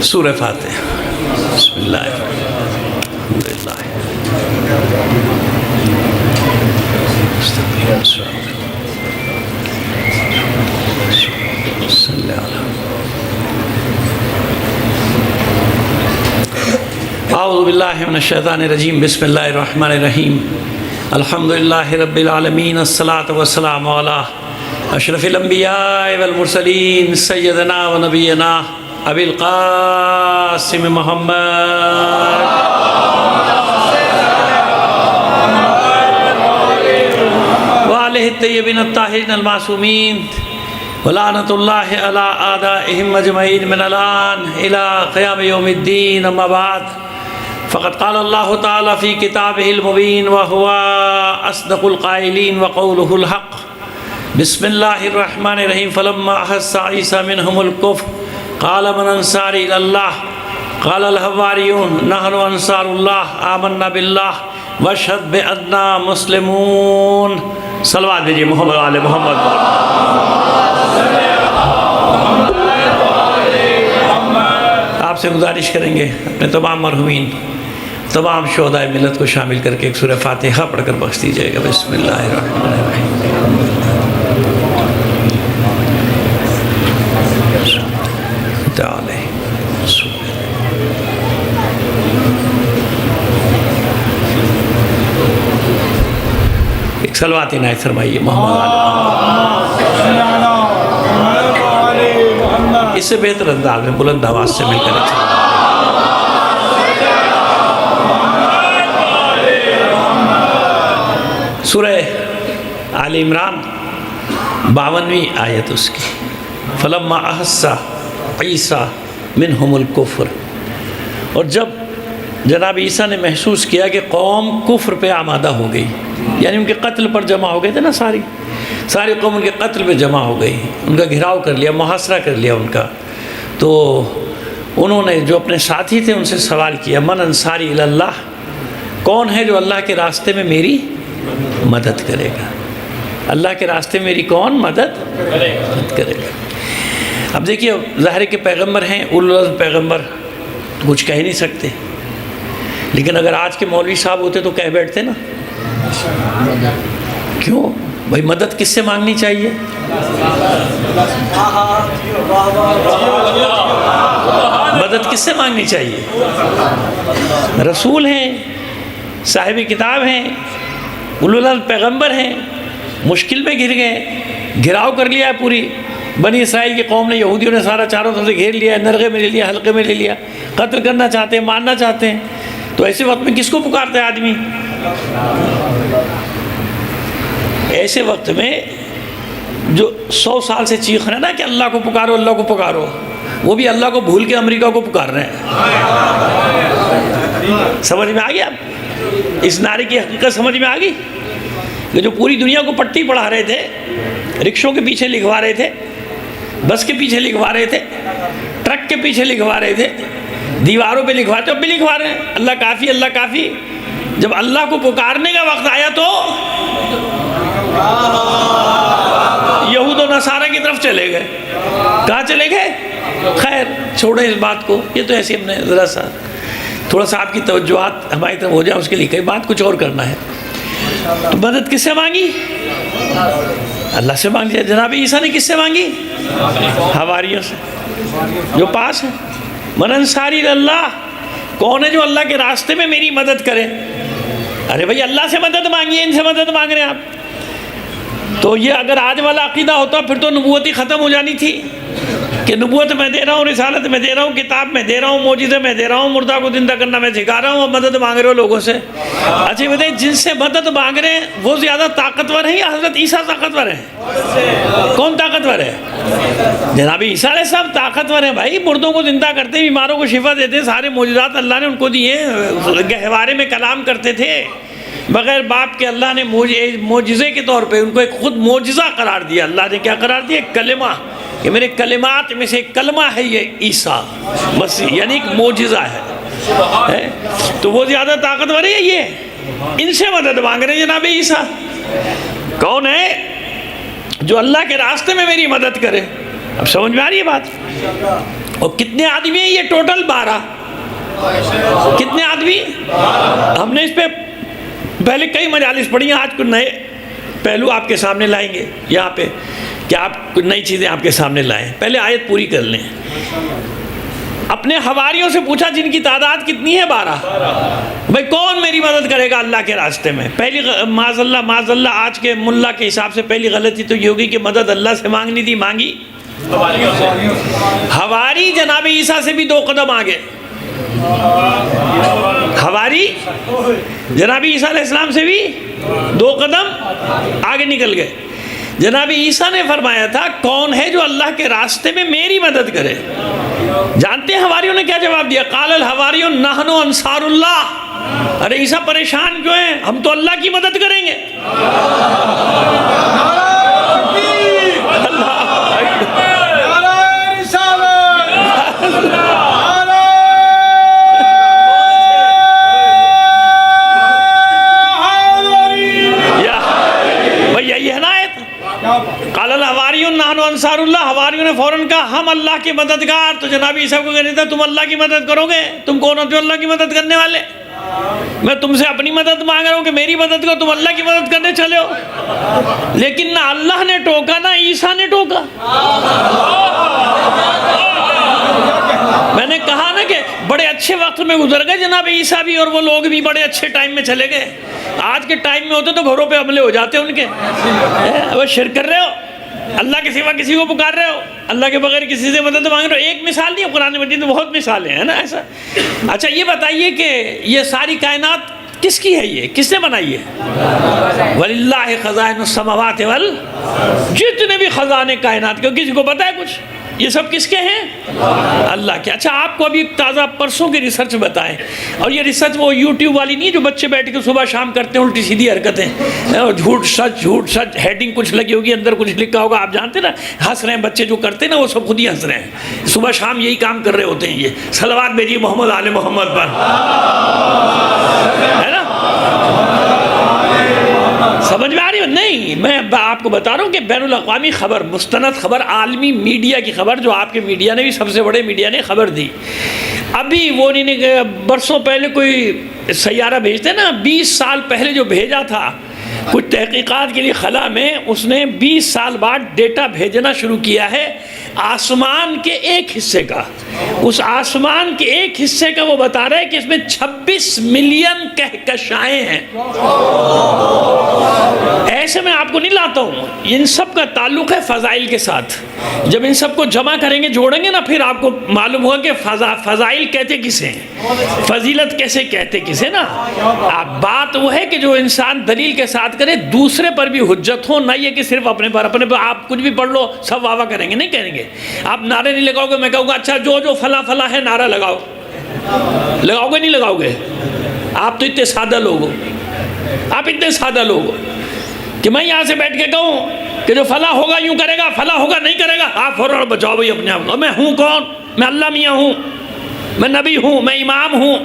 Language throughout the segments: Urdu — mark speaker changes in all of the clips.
Speaker 1: سورہ فاتحہ۔ بسم اللہ الحمدللہ صلی اللہ اعوذ باللہ من الشیطان الرجیم بسم اللہ الرحمن الرحیم الحمدللہ رب العالمین الصلاۃ والسلام علی اشرف الانبیاء والمرسلین سیدنا و نبینا ابی القاسم محمد وآلہ الطیبین الطاہرین المعصومین ولعنۃ اللہ علی اعدائہم اجمعین من الآن الی قیام یوم الدین اما بعد فقد قال اللہ تعالی فی کتابہ المبین وہو اصدق القائلین وقولہ الحق بسم اللہ الرحمن الرحیم فلما احس عیسی منہم الکفر قال من انصاری الی اللہ قال الحواریون نحن انصار اللہ آمنا باللہ واشہد بأننا مسلمون۔ صلوات دیجیے محمد علی محمد۔ آپ سے گزارش کریں گے اپنے تمام مرحومین تمام شہدائے ملت کو شامل کر کے ایک سورہ فاتحہ پڑھ کر بخش دیجیے گا۔ بسم اللہ الرحمن الرحیم۔ ایک صلوات عنایت فرمائیے محمد علی۔ اس سے بہتر انداز میں بلند آواز سے مل کر اچھا سورہ آل عمران 52ویں آیت اس کی، فلما احس عیسیٰ منہم الکفر، اور جب جناب عیسیٰ نے محسوس کیا کہ قوم کفر پہ آمادہ ہو گئی، یعنی ان کے قتل پر جمع ہو گئے تھے نا، ساری قوم ان کے قتل پہ جمع ہو گئی، ان کا گھراؤ کر لیا، محاصرہ کر لیا ان کا، تو انہوں نے جو اپنے ساتھی تھے ان سے سوال کیا من انصاری الی اللہ، کون ہے جو اللہ کے راستے میں میری مدد کرے گا؟ اللہ کے راستے میں میری کون مدد کرے گا؟ اب دیکھیے ظاہر کہ پیغمبر ہیں، اولو العزم پیغمبر، کچھ کہہ نہیں سکتے، لیکن اگر آج کے مولوی صاحب ہوتے تو کہہ بیٹھتے نا، کیوں بھائی مدد کس سے مانگنی چاہیے؟ مدد کس سے مانگنی چاہیے؟ رسول ہیں، صاحب کتاب ہیں، اولو العزم پیغمبر ہیں، مشکل میں گر گئے، گھراؤ کر لیا ہے پوری بنی اسرائیل کی قوم نے، یہودیوں نے سارا چاروں طرف سے گھیر لیا، نرغے میں لے لیا، حلقے میں لے لیا، قتل کرنا چاہتے ہیں، مارنا چاہتے ہیں، تو ایسے وقت میں کس کو پکارتا ہے آدمی؟ ایسے وقت میں جو 100 سال سے چیخ رہے ہیں نا کہ اللہ کو پکارو اللہ کو پکارو، وہ بھی اللہ کو بھول کے امریکہ کو پکار رہے ہیں۔ سمجھ میں آ گیا؟ اس نعرے کی حقیقت سمجھ میں آ گئی کہ جو پوری دنیا کو پٹی پڑھا رہے تھے، رکشوں کے پیچھے لکھوا رہے تھے، بس کے پیچھے لکھوا رہے تھے، ٹرک کے پیچھے لکھوا رہے تھے، دیواروں پہ لکھوا تھے، اب بھی لکھوا رہے ہیں اللہ کافی اللہ کافی، جب اللہ کو پکارنے کا وقت آیا تو یہود و نصارہ کی طرف چلے گئے۔ کہاں چلے گئے؟ خیر چھوڑیں اس بات کو، یہ تو ایسے ہم نے ذرا سا تھوڑا سا آپ کی توجہات ہماری طرف ہو جائے، اس کے لیے کئی بات کچھ اور کرنا ہے۔ تو مدد کس سے مانگی؟ اللہ سے مانگ لیا۔ جناب عیسیٰ نے کس سے مانگی؟ حواریوں سے جو پاس ہیں۔ من انصاری اللہ، کون ہے جو اللہ کے راستے میں میری مدد کرے؟ ارے بھائی اللہ سے مدد مانگیے، ان سے مدد مانگ رہے ہیں آپ۔ تو یہ اگر آج والا عقیدہ ہوتا پھر تو نبوت ہی ختم ہو جانی تھی کہ نبوت میں دے رہا ہوں، رسالت میں دے رہا ہوں، کتاب میں دے رہا ہوں، معجزے میں دے رہا ہوں، مردہ کو زندہ کرنا میں سکھا رہا ہوں، اور مدد مانگ رہے ہو لوگوں سے۔ اچھا بتائیے جن سے مدد مانگ رہے ہیں وہ زیادہ طاقتور ہیں یا حضرت عیسیٰ طاقتور ہیں؟ کون طاقتور ہے؟ جناب عیسیٰ علیہ السلام طاقتور ہیں بھائی، مردوں کو زندہ کرتے، بیماروں کو شفا دیتے، سارے معجزات اللہ نے ان کو دیے، گہوارے میں کلام کرتے تھے بغیر باپ کے۔ اللہ نے معجزے کے طور پہ ان کو ایک خود معجزہ قرار دیا۔ اللہ نے کیا قرار دیا؟ ایک کلمہ، کہ میرے کلمات میں سے ایک کلمہ ہے یہ عیسیٰ مسیح، یعنی ایک معجزہ ہے۔ تو وہ زیادہ طاقتور ہے یہ، ان سے مدد مانگ رہے ہیں جناب عیسیٰ۔ کون ہے جو اللہ کے راستے میں میری مدد کرے؟ اب سمجھ میں آ رہی ہے بات؟ اور کتنے آدمی ہیں یہ ٹوٹل؟ 12. کتنے آدمی؟ ہم نے اس پہ پہلے کئی مجالس پڑھی ہیں، آج کچھ نئے پہلو آپ کے سامنے لائیں گے یہاں پہ کہ آپ کچھ نئی چیزیں آپ کے سامنے لائیں. پہلے آیت پوری کر لیں. اپنے حواریوں سے پوچھا جن کی تعداد کتنی ہے؟ 12. بھائی کون میری مدد کرے گا اللہ کے راستے میں؟ پہلی معاذ اللہ آج کے ملا کے حساب سے پہلی غلطی تو یہ ہوگی کہ مدد اللہ سے مانگنی تھی، مانگی حواری جناب عیسیٰ سے بھی 2 قدم آگے. حواری جناب عیسیٰ علیہ السلام سے بھی 2 قدم آگے نکل گئے. جناب عیسیٰ نے فرمایا تھا کون ہے جو اللہ کے راستے میں میری مدد کرے؟ جانتے ہیں حواریوں نے کیا جواب دیا؟ قال الحواریون نحن انصار اللہ. ارے عیسیٰ پریشان کیوں ہیں؟ ہم تو اللہ کی مدد کریں گے. قال الحواریون نحن انصار اللہ. حواریوں نے فوراً کہا ہم اللہ کے مددگار. تو جناب عیسیٰ کو کہنے تھا تم اللہ کی مدد کرو گے؟ تم کون ہو جو اللہ کی مدد کرنے والے؟ میں تم سے اپنی مدد مانگ رہا ہوں کہ میری مدد کرو، تم اللہ کی مدد کرنے چلے ہو. لیکن نہ اللہ نے ٹوکا نہ عیسیٰ نے ٹوکا. میں نے کہا نا کہ بڑے اچھے وقت میں گزر گئے جناب عیسیٰ بھی اور وہ لوگ بھی بڑے اچھے ٹائم میں چلے گئے. آج کے ٹائم میں ہوتے تو گھروں پہ حملے ہو جاتے ان کے. وہ شرک کر رہے ہو، اللہ کے سوا کسی کو پکار رہے ہو، اللہ کے بغیر کسی سے مدد مانگ رہے ہو. ایک مثال نہیں ہے، قرآن مجید میں بہت مثالیں ہیں نا ایسا. اچھا یہ بتائیے کہ یہ ساری کائنات کس کی ہے؟ یہ کس نے بنائی ہے؟ وَلِلَّهِ خَزَائِنُ السَّمَاوَاتِ جتنے بھی خزانے کائنات کے، کسی کو پتہ ہے کچھ؟ یہ سب کس کے ہیں؟ اللہ کے. اچھا آپ کو ابھی تازہ پرسوں کی ریسرچ بتائیں. اور یہ ریسرچ وہ یوٹیوب والی نہیں جو بچے بیٹھ کے صبح شام کرتے ہیں الٹی سیدھی حرکتیں، اور جھوٹ سچ ہیڈنگ کچھ لگی ہوگی، اندر کچھ لکھا ہوگا. آپ جانتے نا ہنس رہے ہیں بچے جو کرتے ہیں نا، وہ سب خود ہی ہنس رہے ہیں. صبح شام یہی کام کر رہے ہوتے ہیں. یہ صلوات بھیجیے محمد آل محمد پر، ہے نا؟ سمجھ میں آ رہی ہے؟ نہیں، میں آپ کو بتا رہا ہوں کہ بین الاقوامی خبر، مستند خبر، عالمی میڈیا کی خبر، جو آپ کے میڈیا نے بھی، سب سے بڑے میڈیا نے خبر دی. ابھی وہ نہیں برسوں پہلے کوئی سیارہ بھیجتے نا، 20 سال پہلے جو بھیجا تھا کچھ تحقیقات کے لیے خلا میں، اس نے 20 سال بعد ڈیٹا بھیجنا شروع کیا ہے آسمان کے ایک حصے کا. اس آسمان کے ایک حصے کا وہ بتا رہے ہیں کہ اس میں 26 ملین کہکشائیں ہیں. ایسے میں آپ کو نہیں لاتا ہوں، ان سب کا تعلق ہے فضائل کے ساتھ. جب ان سب کو جمع کریں گے، جوڑیں گے نا، پھر آپ کو معلوم ہوگا کہ فضائل کہتے کسے ہیں، فضیلت کیسے کہتے کسے نا. بات وہ ہے کہ جو انسان دلیل کے ساتھ کرے، دوسرے پر بھی حجت ہو، نہ یہ کہ صرف اپنے پر آپ کچھ بھی پڑھ لو سب واہ واہ کریں گے. نہیں کہیں گے. آپ نعرے نہیں لگاؤ گے، میں کہوں گا اچھا جو فلاں فلاں ہے نعرہ لگاؤ. لگاؤ گے نہیں لگاؤ گے؟ آپ تو اتنے سادہ لوگ ہو، آپ اتنے سادہ لوگ ہو کہ میں یہاں سے بیٹھ کے کہوں کہ جو فلاں ہوگا یوں کرے گا، فلاں ہوگا نہیں کرے گا، آپ فوراً بچاؤ بھائی اپنے آپ کو. میں ہوں کون؟ میں اللہ میاں ہوں، میں نبی ہوں، میں امام ہوں.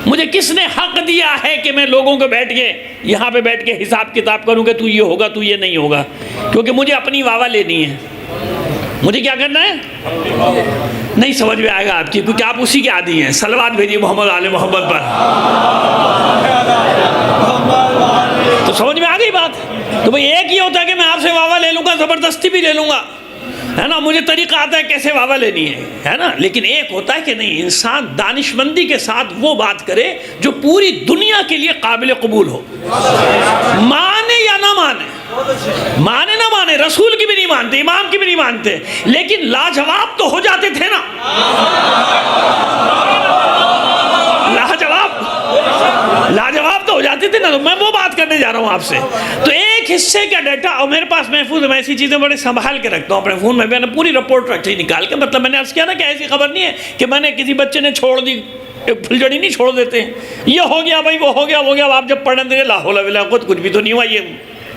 Speaker 1: مجھے کس نے حق دیا ہے کہ میں لوگوں کو بیٹھ کے یہاں پہ بیٹھ کے حساب کتاب کروں کہ تو یہ ہوگا تو یہ نہیں ہوگا؟ کیونکہ مجھے اپنی واہ لینی ہے. مجھے کیا کرنا ہے؟ نہیں سمجھ میں آئے گا آپ کی، کیونکہ آپ اسی کے عادی ہیں. صلوات بھیجیے محمد آل محمد پر. تو سمجھ میں آ گئی بات؟ تو بھئی ایک ہی ہوتا ہے کہ میں آپ سے واہ لے لوں گا، زبردستی بھی لے لوں گا، ہے نا، مجھے طریقہ آتا ہے کیسے واہ لینی ہے نا. لیکن ایک ہوتا ہے کہ نہیں، انسان دانشمندی کے ساتھ وہ بات کرے جو پوری دنیا کے لیے قابل قبول ہو. مانے یا نہ مانے، مانے نہ مانے، رسول کی بھی نہیں مانتے، امام کی بھی نہیں مانتے، لیکن لاجواب تو ہو جاتے تھے نا. لاجواب تو ہو جاتے تھے نا. تو میں وہ بات کرنے جا رہا ہوں آپ سے. تو ایک حصے کا ڈیٹا اور میرے پاس محفوظ ہے. میں ایسی چیزیں بڑے سنبھال کے رکھتا ہوں اپنے فون میں. میں نے پوری رپورٹ رکھی نکال کے. مطلب میں نے عرض کیا نا کہ ایسی خبر نہیں ہے کہ میں نے کسی بچے نے چھوڑ دی، ایک پھلجڑی نہیں چھوڑ دیتے ہیں، یہ ہو گیا بھائی، وہ ہو گیا، وہ گیا. آپ جب پڑھنے دیں لا حول ولا قوت، کچھ بھی تو نہیں ہوا، یہ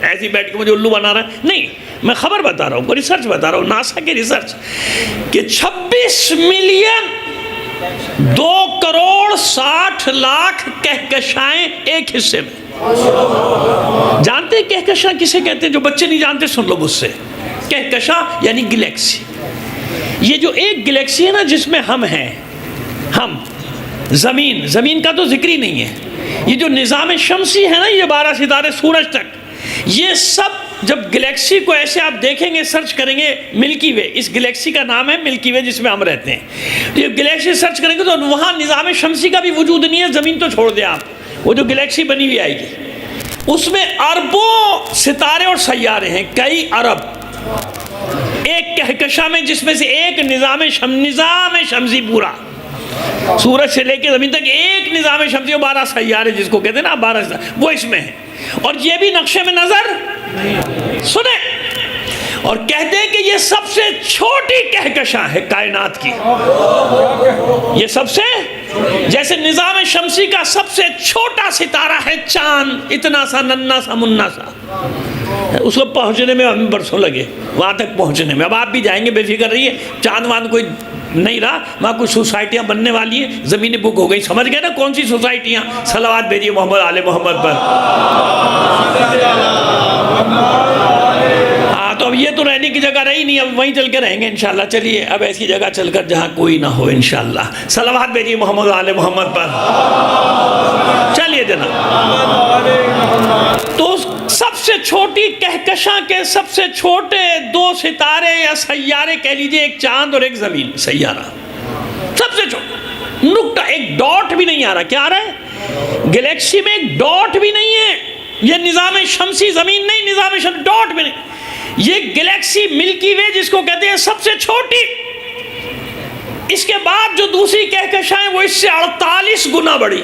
Speaker 1: ایسی بیٹھ کے مجھے الو بنا رہا ہے. نہیں، میں خبر بتا رہا ہوں، ریسرچ بتا رہا ہوں، ناسا کی ریسرچ، کہ 26 ملین 2,60,00,000 کہکشائیں ایک حصے میں. جانتے ہیں کہکشاں کسے کہتے ہیں؟ جو بچے نہیں جانتے سن لو مجھ سے. کہکشاں یعنی گلیکسی. یہ جو ایک گلیکسی ہے نا جس میں ہم ہیں، ہم زمین کا تو ذکر ہی نہیں ہے، یہ جو نظام شمسی ہے نا، یہ 12 ستارے سورج تک، یہ سب جب گلیکسی کو ایسے آپ دیکھیں گے، سرچ کریں گے، ملکی وے، اس گلیکسی کا نام ہے ملکی وے جس میں ہم رہتے ہیں، یہ گلیکسی سرچ کریں گے تو وہاں نظام شمسی کا بھی وجود نہیں ہے، زمین تو چھوڑ دیں آپ، وہ جو گلیکسی بنی ہوئی آئے گی اس میں اربوں ستارے اور سیارے ہیں، کئی ارب، ایک کہکشاں میں جس میں سے ایک نظام شمسی پورا سورج سے لے کے زمین تک ایک نظام شمسی اور 12 سیارے جس کو کہتے ہیں نا 12 سیارے، وہ اس میں ہے، اور یہ بھی نقشے میں نظر سنیں، اور کہتے ہیں کہ یہ سب سے چھوٹی کہکشاں ہے کائنات کی، یہ سب سے، جیسے نظام شمسی کا سب سے چھوٹا ستارہ ہے چاند، اتنا سا ننا سا منا سا، اس کو پہنچنے میں ہمیں برسوں لگے وہاں تک پہنچنے میں، اب آپ بھی جائیں گے بے فکر رہیے، چاند وان کوئی نہیں رہا، وہاں کچھ سوسائٹیاں بننے والی ہیں، زمینیں بک ہو گئی، سمجھ گئے نا کون سی سوسائٹیاں؟ صلوات بھیجیے محمد آل محمد پر۔ ہاں تو اب یہ تو رہنے کی جگہ رہی نہیں، اب وہیں چل کے رہیں گے انشاءاللہ، چلیے اب ایسی جگہ چل کر جہاں کوئی نہ ہو انشاءاللہ، صلوات بھیجیے محمد آل محمد پر، چلیے جناب۔ تو سب سے چھوٹی کہکشاں کے سب سے چھوٹے 2 ستارے یا سیارے کہہ لیجئے، ایک چاند اور ایک زمین سیارہ، سب سے چھوٹا نقطہ، ایک ڈاٹ بھی نہیں آ رہا، کیا آ رہا ہے؟ گلیکسی میں ایک ڈاٹ بھی نہیں ہے، یہ نظام شمسی زمین نہیں، نظام شمسی ڈاٹ بھی نہیں، یہ گلیکسی ملکی وے جس کو کہتے ہیں سب سے چھوٹی، اس کے بعد جو دوسری کہکشاں ہیں وہ اس سے 48 گنا بڑی،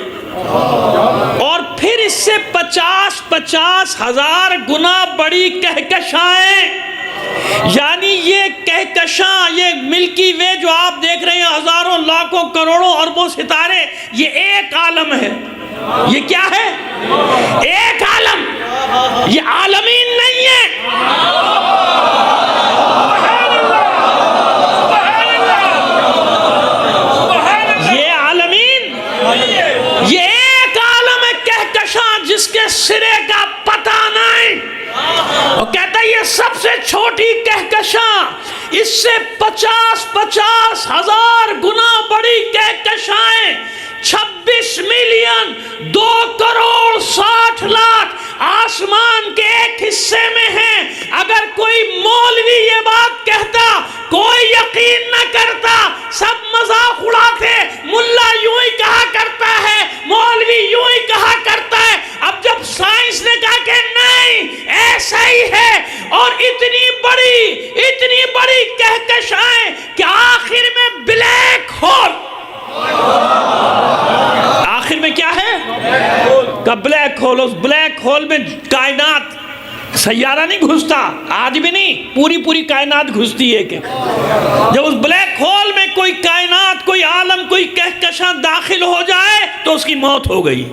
Speaker 1: اور پھر اس سے 50 ہزار گنا بڑی کہکشائیں، یعنی یہ کہکشاں، یہ ملکی وے جو آپ دیکھ رہے ہیں، ہزاروں لاکھوں کروڑوں اربوں ستارے، یہ ایک عالم ہے، یہ کیا ہے؟ ایک عالم، یہ عالمین نہیں ہے، یہ ایک عالم ہے کہکشاں جس کے سرے کا پتہ نہیں، اور کہتا ہے یہ سب سے چھوٹی کہکشاں، اس سے 50 ہزار گنا بڑی کہکشائیں، 26 ملین 2 کروڑ 60 لاکھ آسمان کے ایک حصے میں ہیں۔ اگر کوئی مولوی یہ بات کہتا کوئی یقین نہ کرتا، سب مذاق اڑاتے، ملا یوں ہی کہا کرتا ہے، مولوی یوں ہی کہا کرتا ہے، اب جب سائنس نے کہا کہ نہیں ایسا ہی ہے، اور اتنی بڑی کہکشائیں کہ آخر میں بلیک ہول، آخر میں کیا ہے؟ کا بلیک ہول، اس بلیک ہول میں کائنات، سیارہ نہیں گھستا، آج بھی نہیں، پوری کائنات گھستی ہے کہ جب اس بلیک ہول میں کوئی کائنات، کوئی عالم، کوئی کہکشاں داخل ہو جائے تو اس کی موت ہو گئی،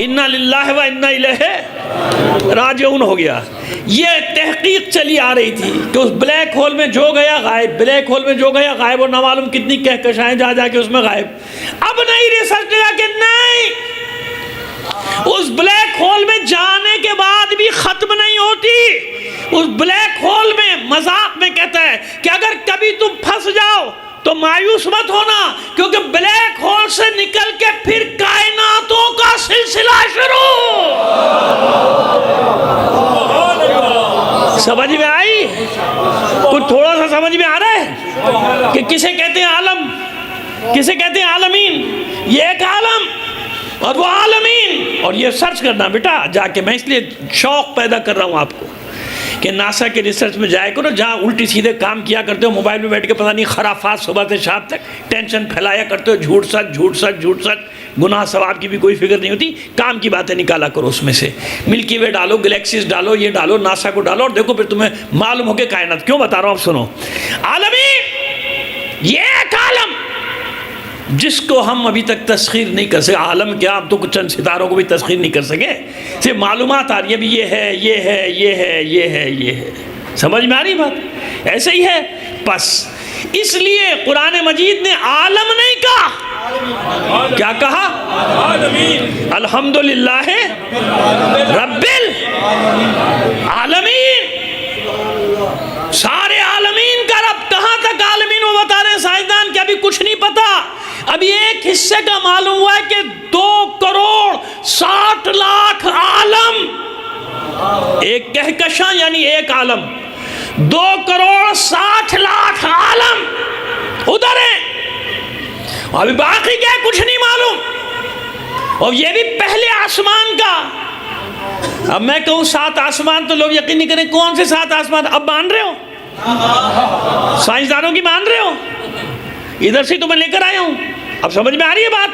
Speaker 1: انا للہ و انا الیہ راجعون ہو گیا۔ یہ تحقیق چلی آ رہی تھی کہ اس بلیک ہول میں جو گیا غائب، بلیک ہول میں جو گیا غائب، اور نہ معلوم کتنی کہکشائیں جا کے اس میں غائب۔ اب نئی ریسرچ نے کہا کہ نہیں، اس بلیک ہول میں جانے کے بعد بھی ختم نہیں ہوتی، اس بلیک ہول میں مذاق میں کہتا ہے کہ اگر کبھی تم پھنس جاؤ تو مایوس مت ہونا، کیونکہ بلیک ہول سے نکل کے پھر کائناتوں کا سلسلہ شروع۔ سمجھ میں آئی؟ کچھ تھوڑا سا سمجھ میں آ رہا ہے کہ کسے کہتے ہیں عالم، کسے کہتے ہیں عالمین؟ یہ ایک عالم اور وہ عالمین، اور یہ سرچ کرنا بیٹا جا کے، میں اس لیے شوق پیدا کر رہا ہوں آپ کو کہ ناسا کے ریسرچ میں جائے کرو، جہاں الٹی سیدھے کام کیا کرتے ہو، موبائل میں بیٹھ کے پتہ نہیں خرافات صبح سے شام تک ٹینشن پھیلایا کرتے ہو، جھوٹ سچ، گناہ ثواب کی بھی کوئی فکر نہیں ہوتی، کام کی باتیں نکالا کرو اس میں سے، ملکی وے ڈالو، گلیکسیز ڈالو، یہ ڈالو، ناسا کو ڈالو، اور دیکھو پھر تمہیں معلوم ہو کہ کائنات، کیوں بتا رہا ہوں آپ سنو، عالمین، یہ ایک عالم جس کو ہم ابھی تک تسخیر نہیں کر سکے، عالم کیا، اب تو کچھ چند ستاروں کو بھی تسخیر نہیں کر سکے، صرف معلومات آ رہی ہے، بھی یہ ہے، یہ ہے، یہ ہے، یہ ہے، یہ ہے، سمجھ میں آ رہی بات؟ ایسے ہی ہے، بس اس لیے قرآن مجید نے عالم نہیں کہا، کیا کہا؟ الحمدللہ رب العالمین، سارے عالمین کا رب، کہاں تک عالمین کچھ نہیں پتا. ابھی ایک حصے کا معلوم ہوا ہے کہ 2,60,00,000 عالم، ایک کہکشاں یعنی ایک عالم، 2,60,00,000 عالم ادھر ہیں. ابھی باقی کیا کچھ نہیں معلوم، اور یہ بھی پہلے آسمان کا. اب میں کہوں 7 آسمان تو لوگ یقین نہیں کریں. کون سے 7 آسمان؟ اب مان رہے ہو؟ سائنسدانوں کی مان رہے ہو؟ ادھر سے تو میں لے کر آیا ہوں. اب سمجھ میں آ رہی ہے بات؟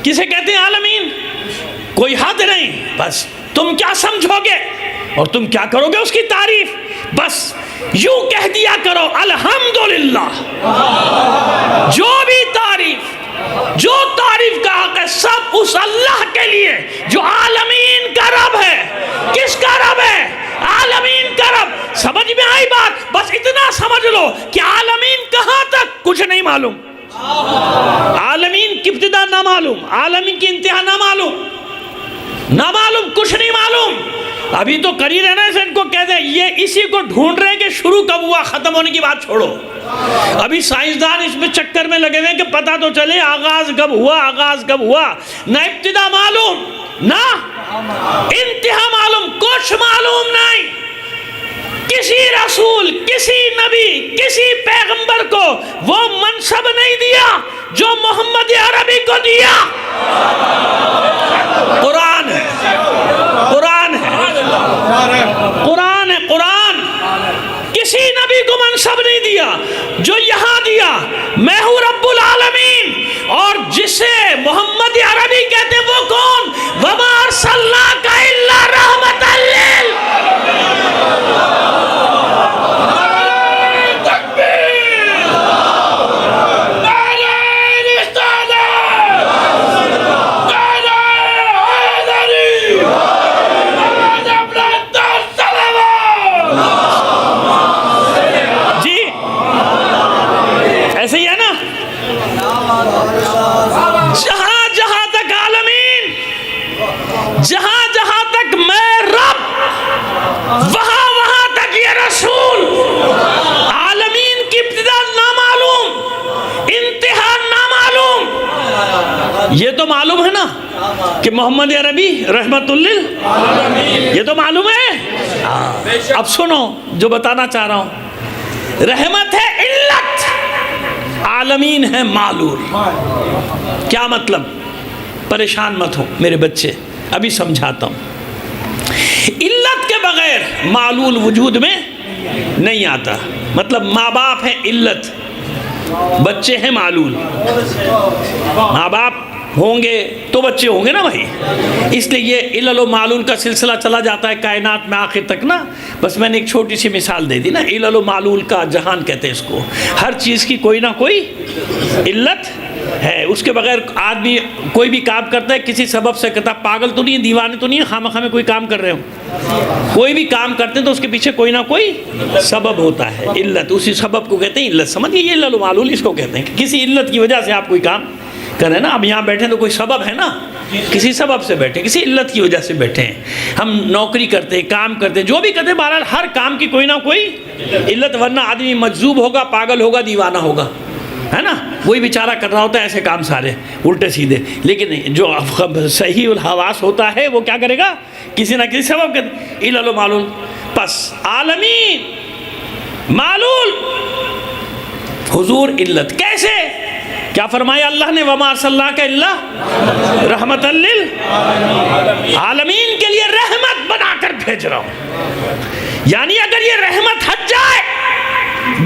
Speaker 1: کسے کہتے ہیں عالمین؟ کوئی حد نہیں. بس تم کیا سمجھو گے اور تم کیا کرو گے اس کی تعریف، بس یوں کہہ دیا کرو الحمدللہ. جو بھی تعریف، جو تعریف کا حق ہے، سب اس اللہ کے لیے جو عالمین کا رب ہے. کس کا رب ہے؟ عالمین کا رب. سمجھ میں آئی بات؟ بس اتنا سمجھ لو کہ عالمین کہاں تک کچھ نہیں معلوم. عالمین کی ابتدا نہ معلوم، عالمین کی انتہا نہ معلوم، نہ معلوم، کچھ نہیں معلوم. ابھی تو کری رہنا ہے. ان کو کہتے ہیں یہ اسی کو ڈھونڈ رہے ہیں کہ شروع کب ہوا، ختم ہونے کی بات چھوڑو. ابھی سائنسدان اس میں چکر میں لگے ہوئے کہ پتہ تو چلے آغاز کب ہوا، آغاز کب ہوا. نہ ابتدا معلوم، نہ انتہا معلوم، کچھ معلوم نہیں. کسی رسول، کسی نبی، کسی پیغمبر کو وہ منصب نہیں دیا جو محمد عربی کو دیا. قرآن ہے، قرآن ہے، قرآن ہے، قرآن. کسی نبی کو منصب نہیں دیا جو یہاں دیا. میں ہوں رب العالمین. اور جسے محمد عربی کہتے ہیں وہ کون؟ وَمَا أَرْسَلْنَاكَ إِلَّا رَحْمَةً جہاں جہاں تک میں رب، وہاں وہاں تک یہ رسول. عالمین کی ابتدا نامعلوم، انتہا نامعلوم. یہ تو معلوم ہے نا کہ محمد عربی رحمت للعالمین، یہ تو معلوم ہے. اب سنو جو بتانا چاہ رہا ہوں. رحمت ہے علت، عالمین ہے معلول. کیا مطلب؟ پریشان مت ہو میرے بچے، ابھی سمجھاتا ہوں. علت کے بغیر معلول وجود میں نہیں آتا. مطلب ماں باپ ہے علت، بچے ہیں معلول. ماں باپ ہوں گے تو بچے ہوں گے نا بھائی. اس لیے یہ علل و معلول کا سلسلہ چلا جاتا ہے کائنات میں آخر تک نا. بس میں نے ایک چھوٹی سی مثال دے دی نا. علل و معلول کا جہان کہتے ہیں اس کو. ہر چیز کی کوئی نہ کوئی علت ہے. اس کے بغیر آدمی کوئی بھی کام کرتا ہے کسی سبب سے کرتا. پاگل تو نہیں ہے، دیوانے تو نہیں ہے خواہ میں کوئی کام کر رہے ہو. کوئی بھی کام کرتے ہیں تو اس کے پیچھے کوئی نہ کوئی سبب ہوتا ہے، علت. اسی سبب کو کہتے ہیں علت. سمجھئے یہ علل و معلول اس کو کہتے ہیں کہ کسی علت کی وجہ سے آپ کوئی کام کریں نا. اب یہاں بیٹھے تو کوئی سبب ہے نا، کسی سبب سے بیٹھے، کسی علت کی وجہ سے بیٹھے ہیں. ہم نوکری کرتے ہیں، کام کرتے ہیں، جو بھی کرتے ہیں، بہرحال ہر کام کی کوئی نہ کوئی علت. ورنہ آدمی مجذوب ہوگا، پاگل ہوگا، دیوانہ ہوگا، ہے نا. وہی بیچارہ کر رہا ہوتا ہے ایسے کام سارے الٹے سیدھے. لیکن جو صحیح الحواس ہوتا ہے وہ کیا کرے گا؟ کسی نہ کسی سبب کے علل و معلول. پس عالمین معلول، حضور علت. کیسے؟ کیا فرمایا اللہ نے؟ وَمَا أَرْسَلْنَاكَ إِلَّا رَحْمَةً لِلْعَالَمِينَ کے لیے رحمت بنا کر بھیج رہا ہوں. یعنی اگر یہ رحمت ہٹ جائے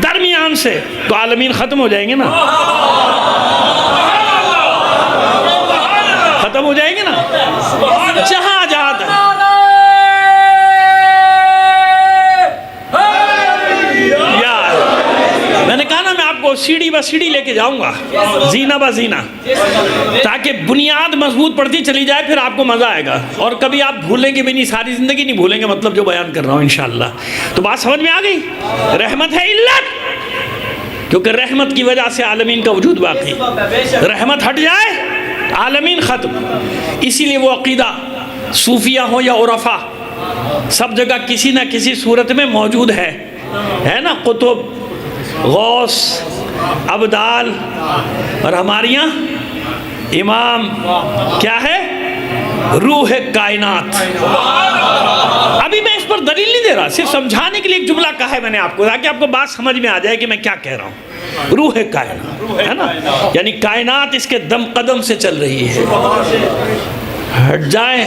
Speaker 1: درمیان سے تو عالمین ختم ہو جائیں گے نا، ختم ہو جائیں گے نا. جہاں جہاں تک میں نے کہا نا میں آپ کو سیڑھی بہ سیڑھی لے کے جاؤں گا، زینہ بہ زینہ، تاکہ بنیاد مضبوط پڑتی چلی جائے، پھر آپ کو مزہ آئے گا. اور کبھی آپ بھولیں گے بھی نہیں، ساری زندگی نہیں بھولیں گے مطلب جو بیان کر رہا ہوں انشاءاللہ. تو بات سمجھ میں آ گئی؟ رحمت ہے علت، کیونکہ رحمت کی وجہ سے عالمین کا وجود باقی. رحمت ہٹ جائے عالمین ختم. اسی لیے وہ عقیدہ صوفیہ ہو یا عرفا سب جگہ کسی نہ کسی صورت میں موجود ہے نا. قطب، غوث، ابدال، اور ہمارے یہاں امام کیا ہے؟ روح کائنات۔ ابھی میں اس پر دلیل نہیں دے رہا، صرف سمجھانے کے لیے ایک جملہ کہا ہے میں نے آپ کو، تاکہ آپ کو بات سمجھ میں آ جائے کہ میں کیا کہہ رہا ہوں۔ روح کائنات ہے نا، یعنی کائنات اس کے دم قدم سے چل رہی ہے۔ ہٹ جائیں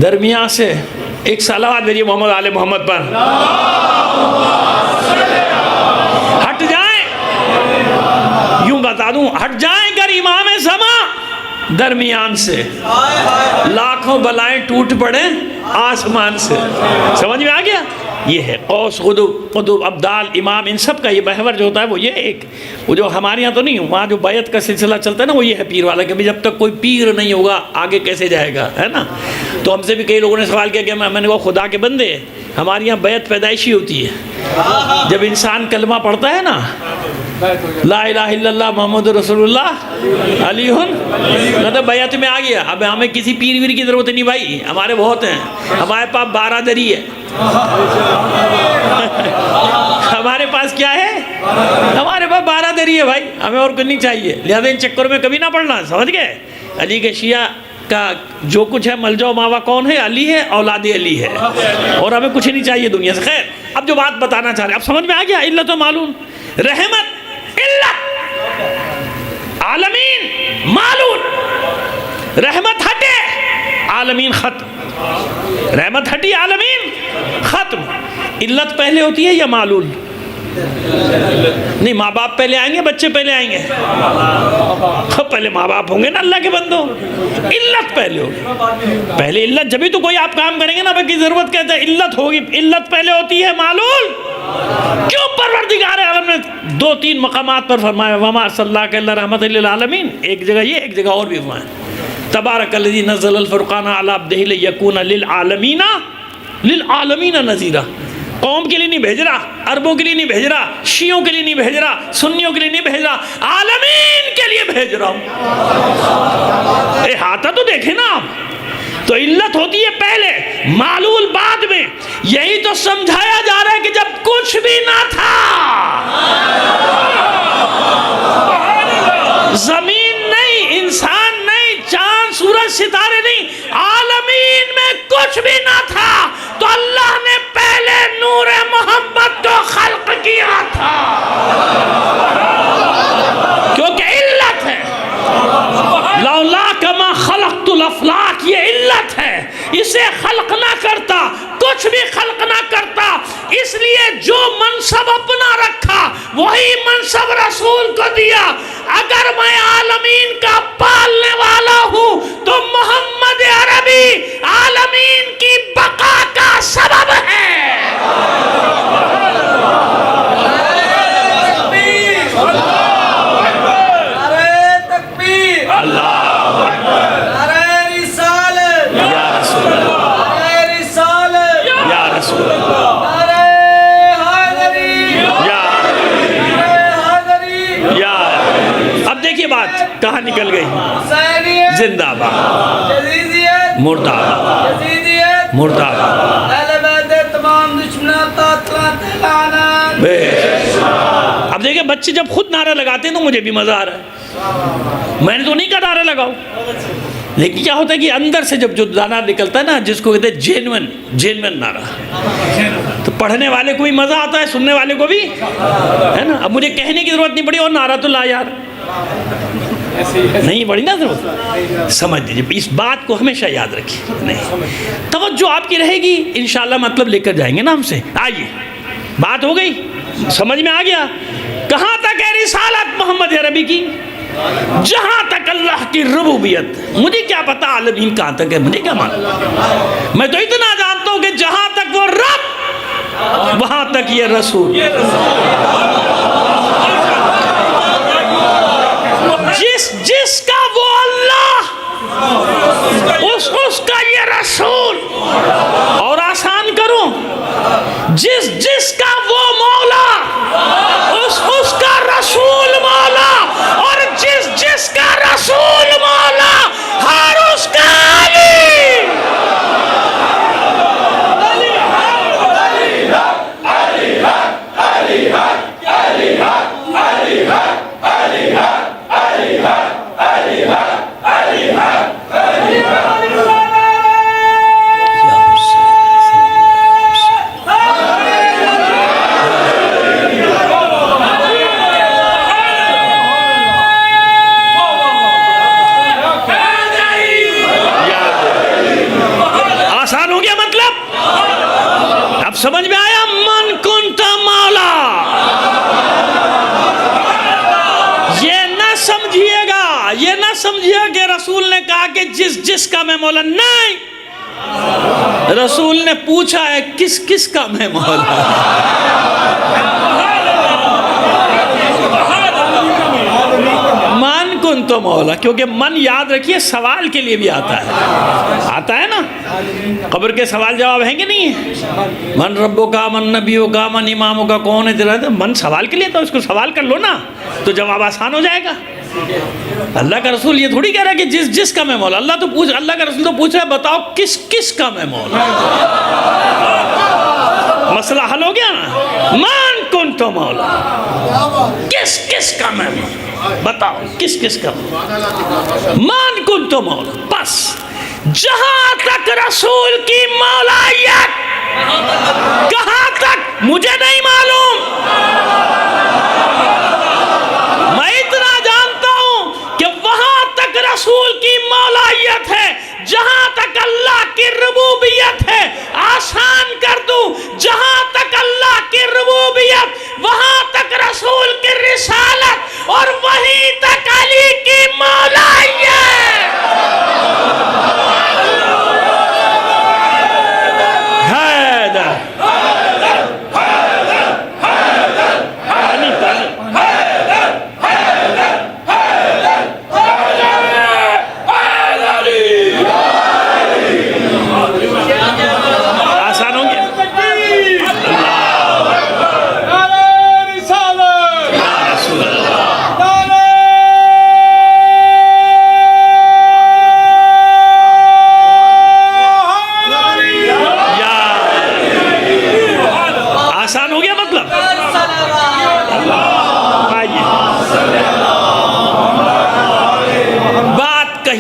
Speaker 1: درمیان سے، ایک صلوات بھیجیے محمد آل محمد پر، ہٹ جائیں، یوں بتا دوں، ہٹ جائیں گر امام زمان درمیان سے، لاکھوں بلائیں ٹوٹ پڑیں آسمان سے۔ سمجھ میں آ گیا؟ یہ ہے قوس، قطب، ابدال، امام، ان سب کا یہ محور جو ہوتا ہے وہ یہ ایک، وہ جو ہمارے یہاں تو نہیں، وہاں جو بیعت کا سلسلہ چلتا ہے نا، وہ یہ ہے پیر والا، کہ جب تک کوئی پیر نہیں ہوگا آگے کیسے جائے گا، ہے نا۔ تو ہم سے بھی کئی لوگوں نے سوال کیا کہ میں نے کہا خدا کے بندے، ہمارے یہاں بیعت پیدائشی ہوتی ہے، جب انسان کلمہ پڑھتا ہے نا، لا الہ الا اللہ محمد رسول اللہ علی مطلب بیعت میں آ گیا۔ اب ہمیں کسی پیر ویر کی ضرورت نہیں بھائی، ہمارے بہت ہیں، ہمارے پاس بارادری ہے، ہمارے پاس کیا ہے؟ ہمارے پاس بارادری ہے بھائی، ہمیں اور کچھ نہیں چاہیے، لہذا ان چکر میں کبھی نہ پڑھنا، سمجھ گئے؟ علی کے شیعہ کا جو کچھ ہے ملجا و ماوا کون ہے؟ علی ہے، اولاد علی ہے، اور ہمیں کچھ نہیں چاہیے دنیا سے۔ خیر، اب جو بات بتانا چاہ رہے ہیں اب سمجھ میں آ گیا؟ علت و معلوم، رحمت علت، عالمین معلول، رحمت ہٹے عالمین ختم، رحمت ہٹی عالمین ختم۔ علت پہلے ہوتی ہے یا معلول؟ نہیں، ماں باپ پہلے آئیں گے بچے پہلے آئیں گے؟ پہلے ماں باپ ہوں گے نا اللہ کے بندوں، علت پہلے ہوگی، پہلے علت، جبھی تو کوئی آپ کام کریں گے نا کی ضرورت کہتے ہیں علت ہوگی، علت پہلے ہوتی ہے معلول۔ کیوں پروردگار عالم نے 2-3 مقامات پر فرمایا وما صلی اللہ اللہ رحمت للعالمین، ایک جگہ یہ، ایک جگہ اور بھی فرمایا تبارک الذی نزل الفرقان علی عبدہ لیکون للعالمین نذیرا۔ قوم کے لیے نہیں بھیج رہا، عربوں کے لیے نہیں بھیج رہا، شیعوں کے لیے نہیں بھیج رہا، سنیوں کے لیے نہیں بھیج رہا، عالمین کے لیے بھیج رہا ہوں۔ احاطہ تو دیکھیں نا آپ، تو علت ہوتی ہے پہلے، معلول بعد میں۔ یہی تو سمجھایا جا رہا ہے کہ جب کچھ بھی نہ تھا، زمین نہیں، انسان نہیں، چاند سورج ستارے نہیں، عالمین میں کچھ بھی نہ تھا، تو اللہ نے پہلے نور محمد کو خلق کیا تھا، کیونکہ علت ہے۔ لولا کما خلقت الافلاک، یہ علت ہے، اسے خلق نہ کرتا، کچھ بھی خلق نہ کرتا، اس لیے جو منصب اپنا رکھا وہی منصب رسول کو دیا۔ اگر میں عالمین کا پالنے والا ہوں تو محمد عربی عالمین کی بقا کا سبب ہے۔ بات کہاں نکل گئی؟ زندہ باد، مردہ باد، مردہ باد۔ اب دیکھیں بچے جب خود نعرہ لگاتے ہیں تو مجھے بھی مزہ آ رہا ہے، میں نے تو نہیں کہا نعرہ لگاؤ، لیکن کیا ہوتا ہے کہ اندر سے جب جو نعرہ نکلتا ہے نا، جس کو کہتے ہیں جینون نعرہ، تو پڑھنے والے کو بھی مزہ آتا ہے، سننے والے کو بھی، ہے نا۔ اب مجھے کہنے کی ضرورت نہیں پڑی اور نعرہ تو لا یار، نہیں پڑی نا ضرورت۔ سمجھ لیجیے، اس بات کو ہمیشہ یاد رکھیے، نہیں توجہ آپ کی رہے گی، انشاءاللہ مطلب لے کر جائیں گے نا ہم سے۔ آئیے، بات ہو گئی، سمجھ میں آ گیا؟ کہاں تک ہے رسالت محمد عربی کی؟ جہاں تک اللہ کی ربوبیت، مجھے کیا پتا عالمین کہاں تک ہے، مجھے کیا معلوم، میں تو اتنا جانتا ہوں کہ جہاں تک وہ رب وہاں تک یہ رسول، جس کا وہ اللہ اس کا یہ رسول، اور آسان کروں، جس کا وہ مولا اس کا رسول مولا، اور جس کا رسول مولا ہر اس کا علی۔ سمجھیا کہ رسول نے کہا کہ جس کا میں مولا، نہیں، رسول نے پوچھا ہے کس کا میں مولا۔ من کن تو مولا، کیونکہ من یاد رکھیے سوال کے لیے بھی آتا ہے نا، قبر کے سوال جواب ہیں کہ نہیں ہے؟ من ربو کا، من نبیوں کا، من اماموں کا، کون ہے تیرا؟ من سوال کے لیے، تو اس کو سوال کر لو نا تو جواب آسان ہو جائے گا۔ اللہ کا رسول یہ تھوڑی کہہ رہا ہے کہ جس کا میں مولا، اللہ کا رسول تو پوچھ رہا ہے بتاؤ کس کا میں مولا۔ مسئلہ حل ہو گیا نا، من کن تو مولا، کس کا میں مولا، بتاؤ کس کا مان کن تو مولا۔ بس جہاں تک رسول کی مولائیت، کہاں تک مجھے نہیں معلوم، میں اتنا جانتا ہوں کہ وہاں تک رسول کی مولائیت ہے جہاں تک اللہ کی ربوبیت ہے۔ آسان کر دوں، جہاں تک اللہ کی ربوبیت وہاں تک رسول کی رسالت، اور وہیں تک علی کی مولائیت۔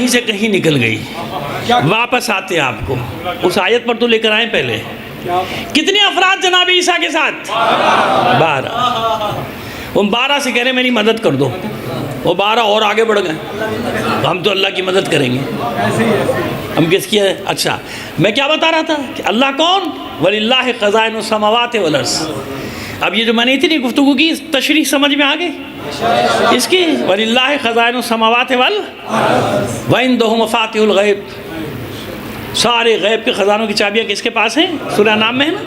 Speaker 1: سے کہیں نکل گئی، واپس آتے آپ کو اس آیت پر تو لے کر آئیں۔ پہلے کتنے افراد جناب عیسیٰ کے ساتھ؟ 12۔ ان 12 سے کہہ رہے میری مدد کر دو، وہ 12 اور آگے بڑھ گئے، ہم تو اللہ کی مدد کریں گے۔ ہم کس کی ہے؟ اچھا میں کیا بتا رہا تھا کہ اللہ کون؟ وَلِلَّهِ خَزَائِنُ السَّمَاوَاتِ وَالْأَرْضِ۔ اب یہ جو میں نے اتنی گفتگو کی تشریح سمجھ میں آ گئی اس کی؟ وَلِلَّهِ خَزَائِنُ السَّمَاوَاتِ وَعِندَهُ مَفَاتِحُ الْغَيْبِ، سارے غیب کے خزانوں کی چابیاں کس کے پاس ہیں؟ سورہ نام میں ہے نا،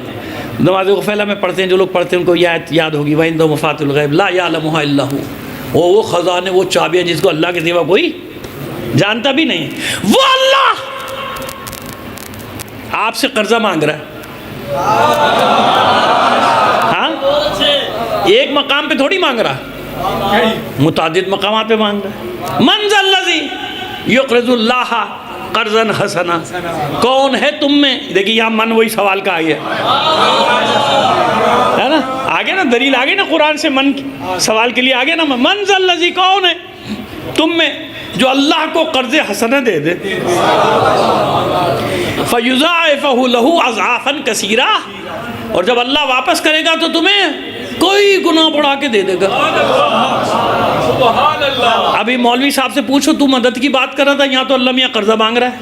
Speaker 1: نماز غفیلہ میں پڑھتے ہیں جو لوگ پڑھتے ہیں ان کو یہ آیت یاد ہوگی، وَعِندَهُ مَفَاتِحُ الْغَيْبِ لَا يَعْلَمُهَا إِلَّا هُوَ۔ وہ خزانے، وہ چابیاں جس کو اللہ کے سوا کوئی جانتا بھی نہیں، وہ اللہ آپ سے قرضہ مانگ رہا ہے۔ ہاں، ایک مقام پہ تھوڑی مانگ رہا، متعدد مقامات پہ مانگ رہا ہے۔ من ذا الذی یقرض اللہ قرضا حسنا، کون ہے تم میں؟ دیکھیے یہاں من وہی سوال کا آگیا ہے نا، آگے نا دلیل آگے نا قرآن سے، من سوال کے لیے آگے نا، من ذا الذی، کون ہے تم میں جو اللہ کو قرض حسنہ دے دے، فَيُضَاعِفَهُ لَهُ أَضْعَافًا كَثِيرًا، اور جب اللہ واپس کرے گا تو تمہیں کوئی گناہ بڑھا کے دے دے گا۔ ابھی مولوی صاحب سے پوچھو تو مدد کی بات کر رہا تھا، یہاں تو اللہ میاں قرضہ مانگ رہا ہے۔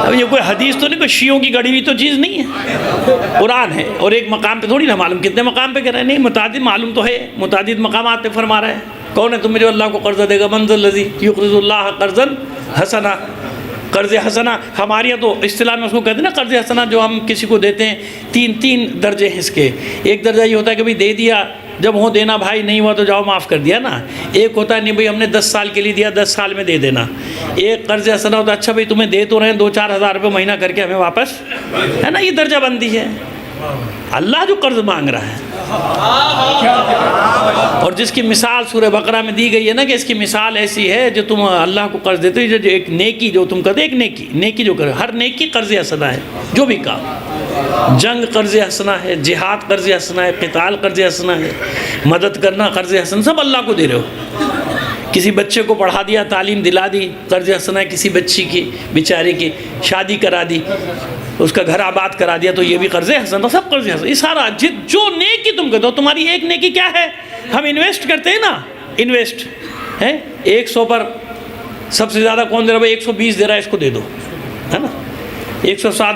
Speaker 1: اب یہ کوئی حدیث تو نہیں، کوئی شیعوں کی گڑی ہوئی تو چیز نہیں ہے، قرآن ہے، اور ایک مقام پہ تھوڑی نہ معلوم کتنے مقام پہ کہہ رہے ہیں، نہیں متعدد معلوم تو ہے، متعدد مقامات پہ فرما رہا ہے۔ کون ہے تم میں جو اللہ کو قرضہ دے گا؟ من ذا الذی یقرض اللہ قرضا حسنا، قرض حسنا ہمارے یہاں تو اصطلاح میں اس کو کہتے ہیں نا، قرض حسنا جو ہم کسی کو دیتے ہیں، تین درجے ہیں اس کے۔ ایک درجہ یہ ہوتا ہے کہ بھئی دے دیا، جب ہو دینا بھائی، نہیں ہوا تو جاؤ معاف کر دیا نا۔ ایک ہوتا ہے نہیں بھئی ہم نے 10 سال کے لیے دیا، 10 سال میں دے دینا۔ ایک قرض حسنا ہوتا ہے اچھا بھئی تمہیں دے تو رہے ہیں 2-4 ہزار روپے مہینہ کر کے ہمیں واپس، ہے نا، یہ درجہ بندی ہے۔ اللہ جو قرض مانگ رہا ہے، اور جس کی مثال سورہ بقرہ میں دی گئی ہے نا کہ اس کی مثال ایسی ہے جو تم اللہ کو قرض دیتے ہو، جو ایک نیکی جو تم کرتے، ایک نیکی جو کرے، ہر نیکی قرض حسنہ ہے، جو بھی کام، جنگ قرض حسنہ ہے، جہاد قرض حسنہ ہے، قتال قرض حسنہ ہے، مدد کرنا قرض حسنہ، سب اللہ کو دے رہے ہو۔ کسی بچے کو پڑھا دیا، تعلیم دلا دی، قرض حسنہ ہے۔ کسی بچی کی بیچارے کی شادی کرا دی، اس کا گھر آباد کرا دیا، تو یہ بھی قرض حسنہ، سب قرض حسنہ۔ یہ سارا جو نیکی تم کرتے ہو، تمہاری ایک نیکی کیا ہے؟ ہم انویسٹ کرتے ہیں نا، انویسٹ ہے 100 پر سب سے زیادہ کون دے رہا ہے؟ 120 دے رہا ہے، اس کو دے دو، ہے نا۔ 107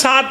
Speaker 1: 7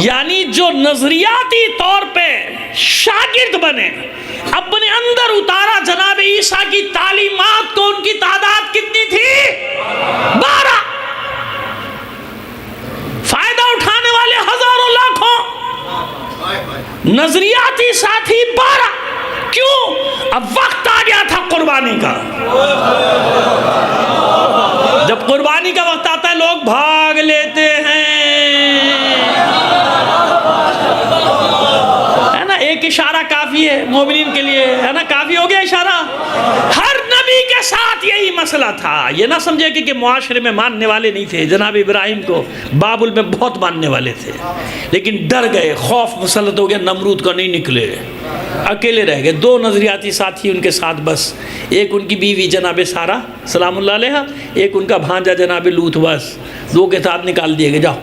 Speaker 1: یعنی جو نظریاتی طور پہ شاگرد بنے، اپنے اندر اتارا جناب عیسیٰ کی تعلیمات کو، ان کی تعداد کتنی تھی؟ 12۔ فائدہ اٹھانے والے ہزاروں لاکھوں، نظریاتی ساتھی 12۔ کیوں؟ اب وقت آ گیا تھا قربانی کا۔ جب قربانی کا وقت آتا ہے لوگ بھاگ لیتے ہیں، ہے نا؟ ایک اشارہ کافی ہے مومنین کے لیے، ہے نا؟ کافی ہو گیا اشارہ۔ ہر نبی کے ساتھ یہی مسئلہ تھا۔ یہ نہ سمجھے کہ معاشرے میں ماننے والے نہیں تھے، جناب ابراہیم کو بابل میں بہت ماننے والے تھے، لیکن ڈر گئے، خوف مسلط ہو گیا، نمرود کا نہیں نکلے، اکیلے رہ گئے۔ 2 نظریاتی ساتھی ان کے ساتھ بس، ایک ان کی بیوی جناب سارہ سلام اللہ علیہ، ایک ان کا بھانجا جناب لوط، بس 2 کے ساتھ نکال دیے گئے، جاؤ۔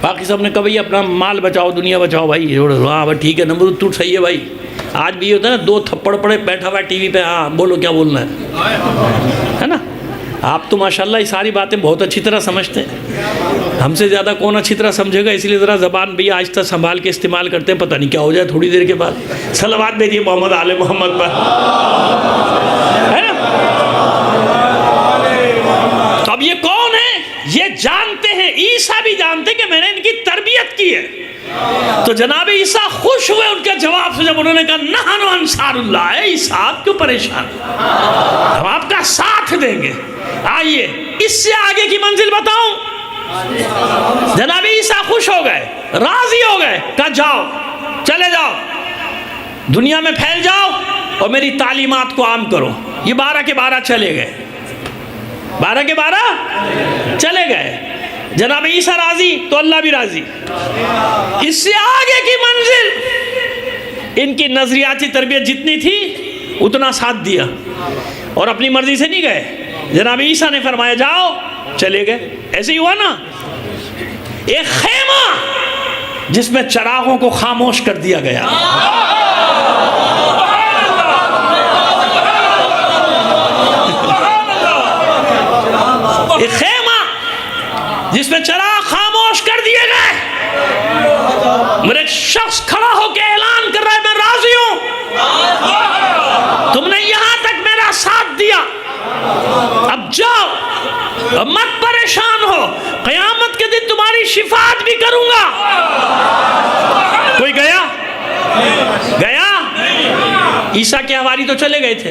Speaker 1: باقی سب نے کہا بھائی اپنا مال بچاؤ، دنیا بچاؤ بھائی۔ ہاں بھائی ٹھیک ہے، نمرود تو صحیح ہے بھائی۔ آج بھی یہ ہوتا ہے نا، 2 تھپڑ پڑے، بیٹھا ہوا ٹی وی پہ، ہاں بولو کیا بولنا ہے نا؟ آپ تو ماشاءاللہ یہ ساری باتیں بہت اچھی طرح سمجھتے ہیں، ہم سے زیادہ کون اچھی طرح سمجھے گا؟ اس لیے ذرا زبان بھی آہستہ سنبھال کے استعمال کرتے ہیں، پتہ نہیں کیا ہو جائے تھوڑی دیر کے بعد۔ صلوات بھیجیے محمد آل محمد پر، ہے نا؟ تو اب یہ کون ہے؟ یہ جانتے ہیں، عیسیٰ بھی جانتے کہ میں نے ان کی تربیت کی ہے۔ تو جناب عیسیٰ خوش ہوئے ان کے جواب سے، جب انہوں نے کہا نحن انصار اللہ، اے عیسیٰ آپ کیوں پریشان، ہم آپ کا ساتھ دیں گے، آئیے اس سے آگے کی منزل بتاؤں۔ جناب عیسیٰ خوش ہو گئے، راضی ہو گئے، کہا جاؤ، چلے جاؤ، دنیا میں پھیل جاؤ اور میری تعلیمات کو عام کرو۔ یہ 12 کے 12 چلے گئے، 12 کے 12 چلے گئے۔ جناب عیسیٰ راضی تو اللہ بھی راضی۔ اس سے آگے کی منزل ان کی نظریاتی تربیت جتنی تھی اتنا ساتھ دیا، اور اپنی مرضی سے نہیں گئے۔ جناب عیسیٰ نے فرمایا جاؤ، چلے گئے۔ ایسے ہی ہوا نا، ایک خیمہ جس میں چراغوں کو خاموش کر دیا گیا، ایک خیمہ جس میں چراغ خاموش کر دیے گئے۔ میرے ایک شخص کھڑا ہو کے اعلان کر رہا ہے میں راضی ہوں، تم نے یہاں تک میرا ساتھ دیا، اب جاؤ، مت پریشان ہو، قیامت کے دن تمہاری شفاعت بھی کروں گا۔ کوئی گیا؟ عیسیٰ کے حواری تو چلے گئے تھے۔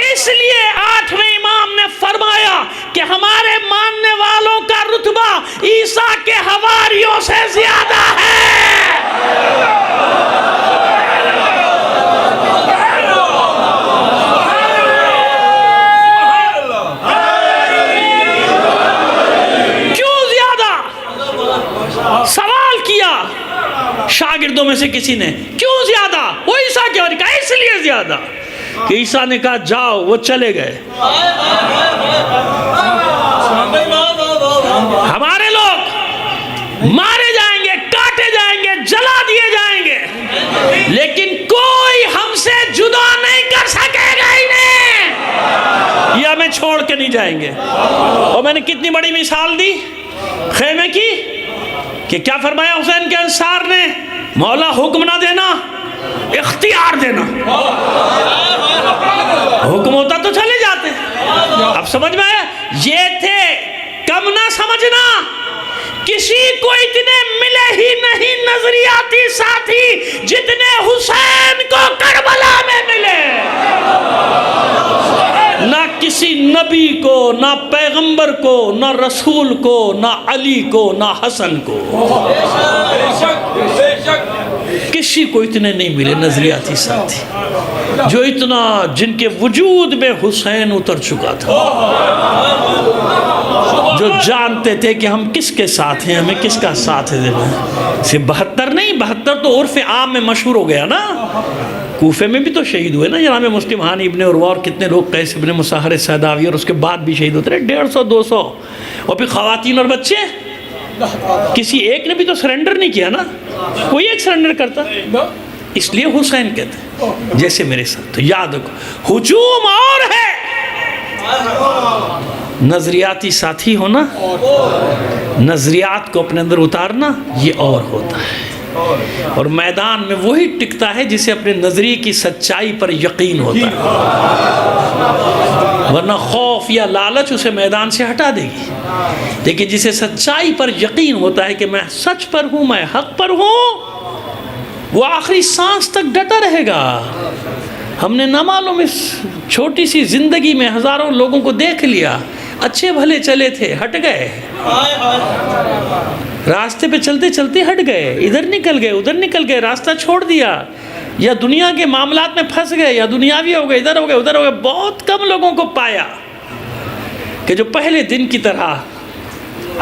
Speaker 1: اس لیے 8ویں امام نے فرمایا کہ ہمارے ماننے والوں کا رتبہ عیسیٰ کے حواریوں سے زیادہ ہے۔ کیوں زیادہ؟ سوال کیا شاگردوں میں سے کسی نے، کیوں زیادہ؟ وہ عیسیٰ کے حواری، کہا اس لیے زیادہ کہ عیسیٰ نے کہا جاؤ، وہ چلے گئے۔ ہمارے لوگ مارے جائیں گے، کاٹے جائیں گے، جلا دیے جائیں گے، لیکن کوئی ہم سے جدا نہیں کر سکے گا انہیں، یہ ہمیں چھوڑ کے نہیں جائیں گے۔ اور میں نے کتنی بڑی مثال دی خیمے کی، کہ کیا فرمایا حسین کے انصار نے؟ مولا حکم نہ دینا، اختیار دینا۔ حکم ہوتا تو چلے جاتے۔ اب سمجھ میں آیا؟ یہ تھے کم نہ سمجھنا، کسی کو اتنے ملے ہی نہیں نظریاتی ساتھی جتنے حسین کو کربلا میں ملے۔ نہ کسی نبی کو، نہ پیغمبر کو، نہ رسول کو، نہ علی کو، نہ حسن کو، کسی کو اتنے نہیں ملے نظریاتی ساتھی جو اتنا، جن کے وجود میں حسین اتر چکا تھا، جو جانتے تھے کہ ہم کس کے ساتھ ہیں، ہمیں کس کا ساتھ دینا ہے۔ صرف 72 نہیں، 72 تو عرف عام میں مشہور ہو گیا نا۔ کوفے میں بھی تو شہید ہوئے نا جناب مسلم ہانی ابن عروہ، اور کتنے لوگ، قیس ابن مسحر سیداوی، اور اس کے بعد بھی شہید ہوتے رہے 150 200، اور پھر خواتین اور بچے۔ کسی ایک نے بھی تو سرنڈر نہیں کیا نا، کوئی ایک سرنڈر کرتا، اس لیے حسین کہتے ہیں جیسے میرے ساتھ۔ تو یاد رکھو، ہجوم اور ہے، نظریاتی ساتھی ہونا، نظریات کو اپنے اندر اتارنا، یہ اور ہوتا ہے۔ اور میدان میں وہی ٹکتا ہے جسے اپنے نظریے کی سچائی پر یقین ہوتا ہے، ورنہ خوف یا لالچ اسے میدان سے ہٹا دے گی۔ لیکن جسے سچائی پر یقین ہوتا ہے کہ میں سچ پر ہوں، میں حق پر ہوں، وہ آخری سانس تک ڈٹا رہے گا۔ ہم نے نہ معلوم اس چھوٹی سی زندگی میں ہزاروں لوگوں کو دیکھ لیا، اچھے بھلے چلے تھے، ہٹ گئے، راستے پہ چلتے چلتے ہٹ گئے، ادھر نکل گئے، ادھر نکل گئے، راستہ چھوڑ دیا، یا دنیا کے معاملات میں پھنس گئے، یا دنیاوی ہو گئے، ادھر ہو گئے، ادھر ہو گئے۔ بہت کم لوگوں کو پایا کہ جو پہلے دن کی طرح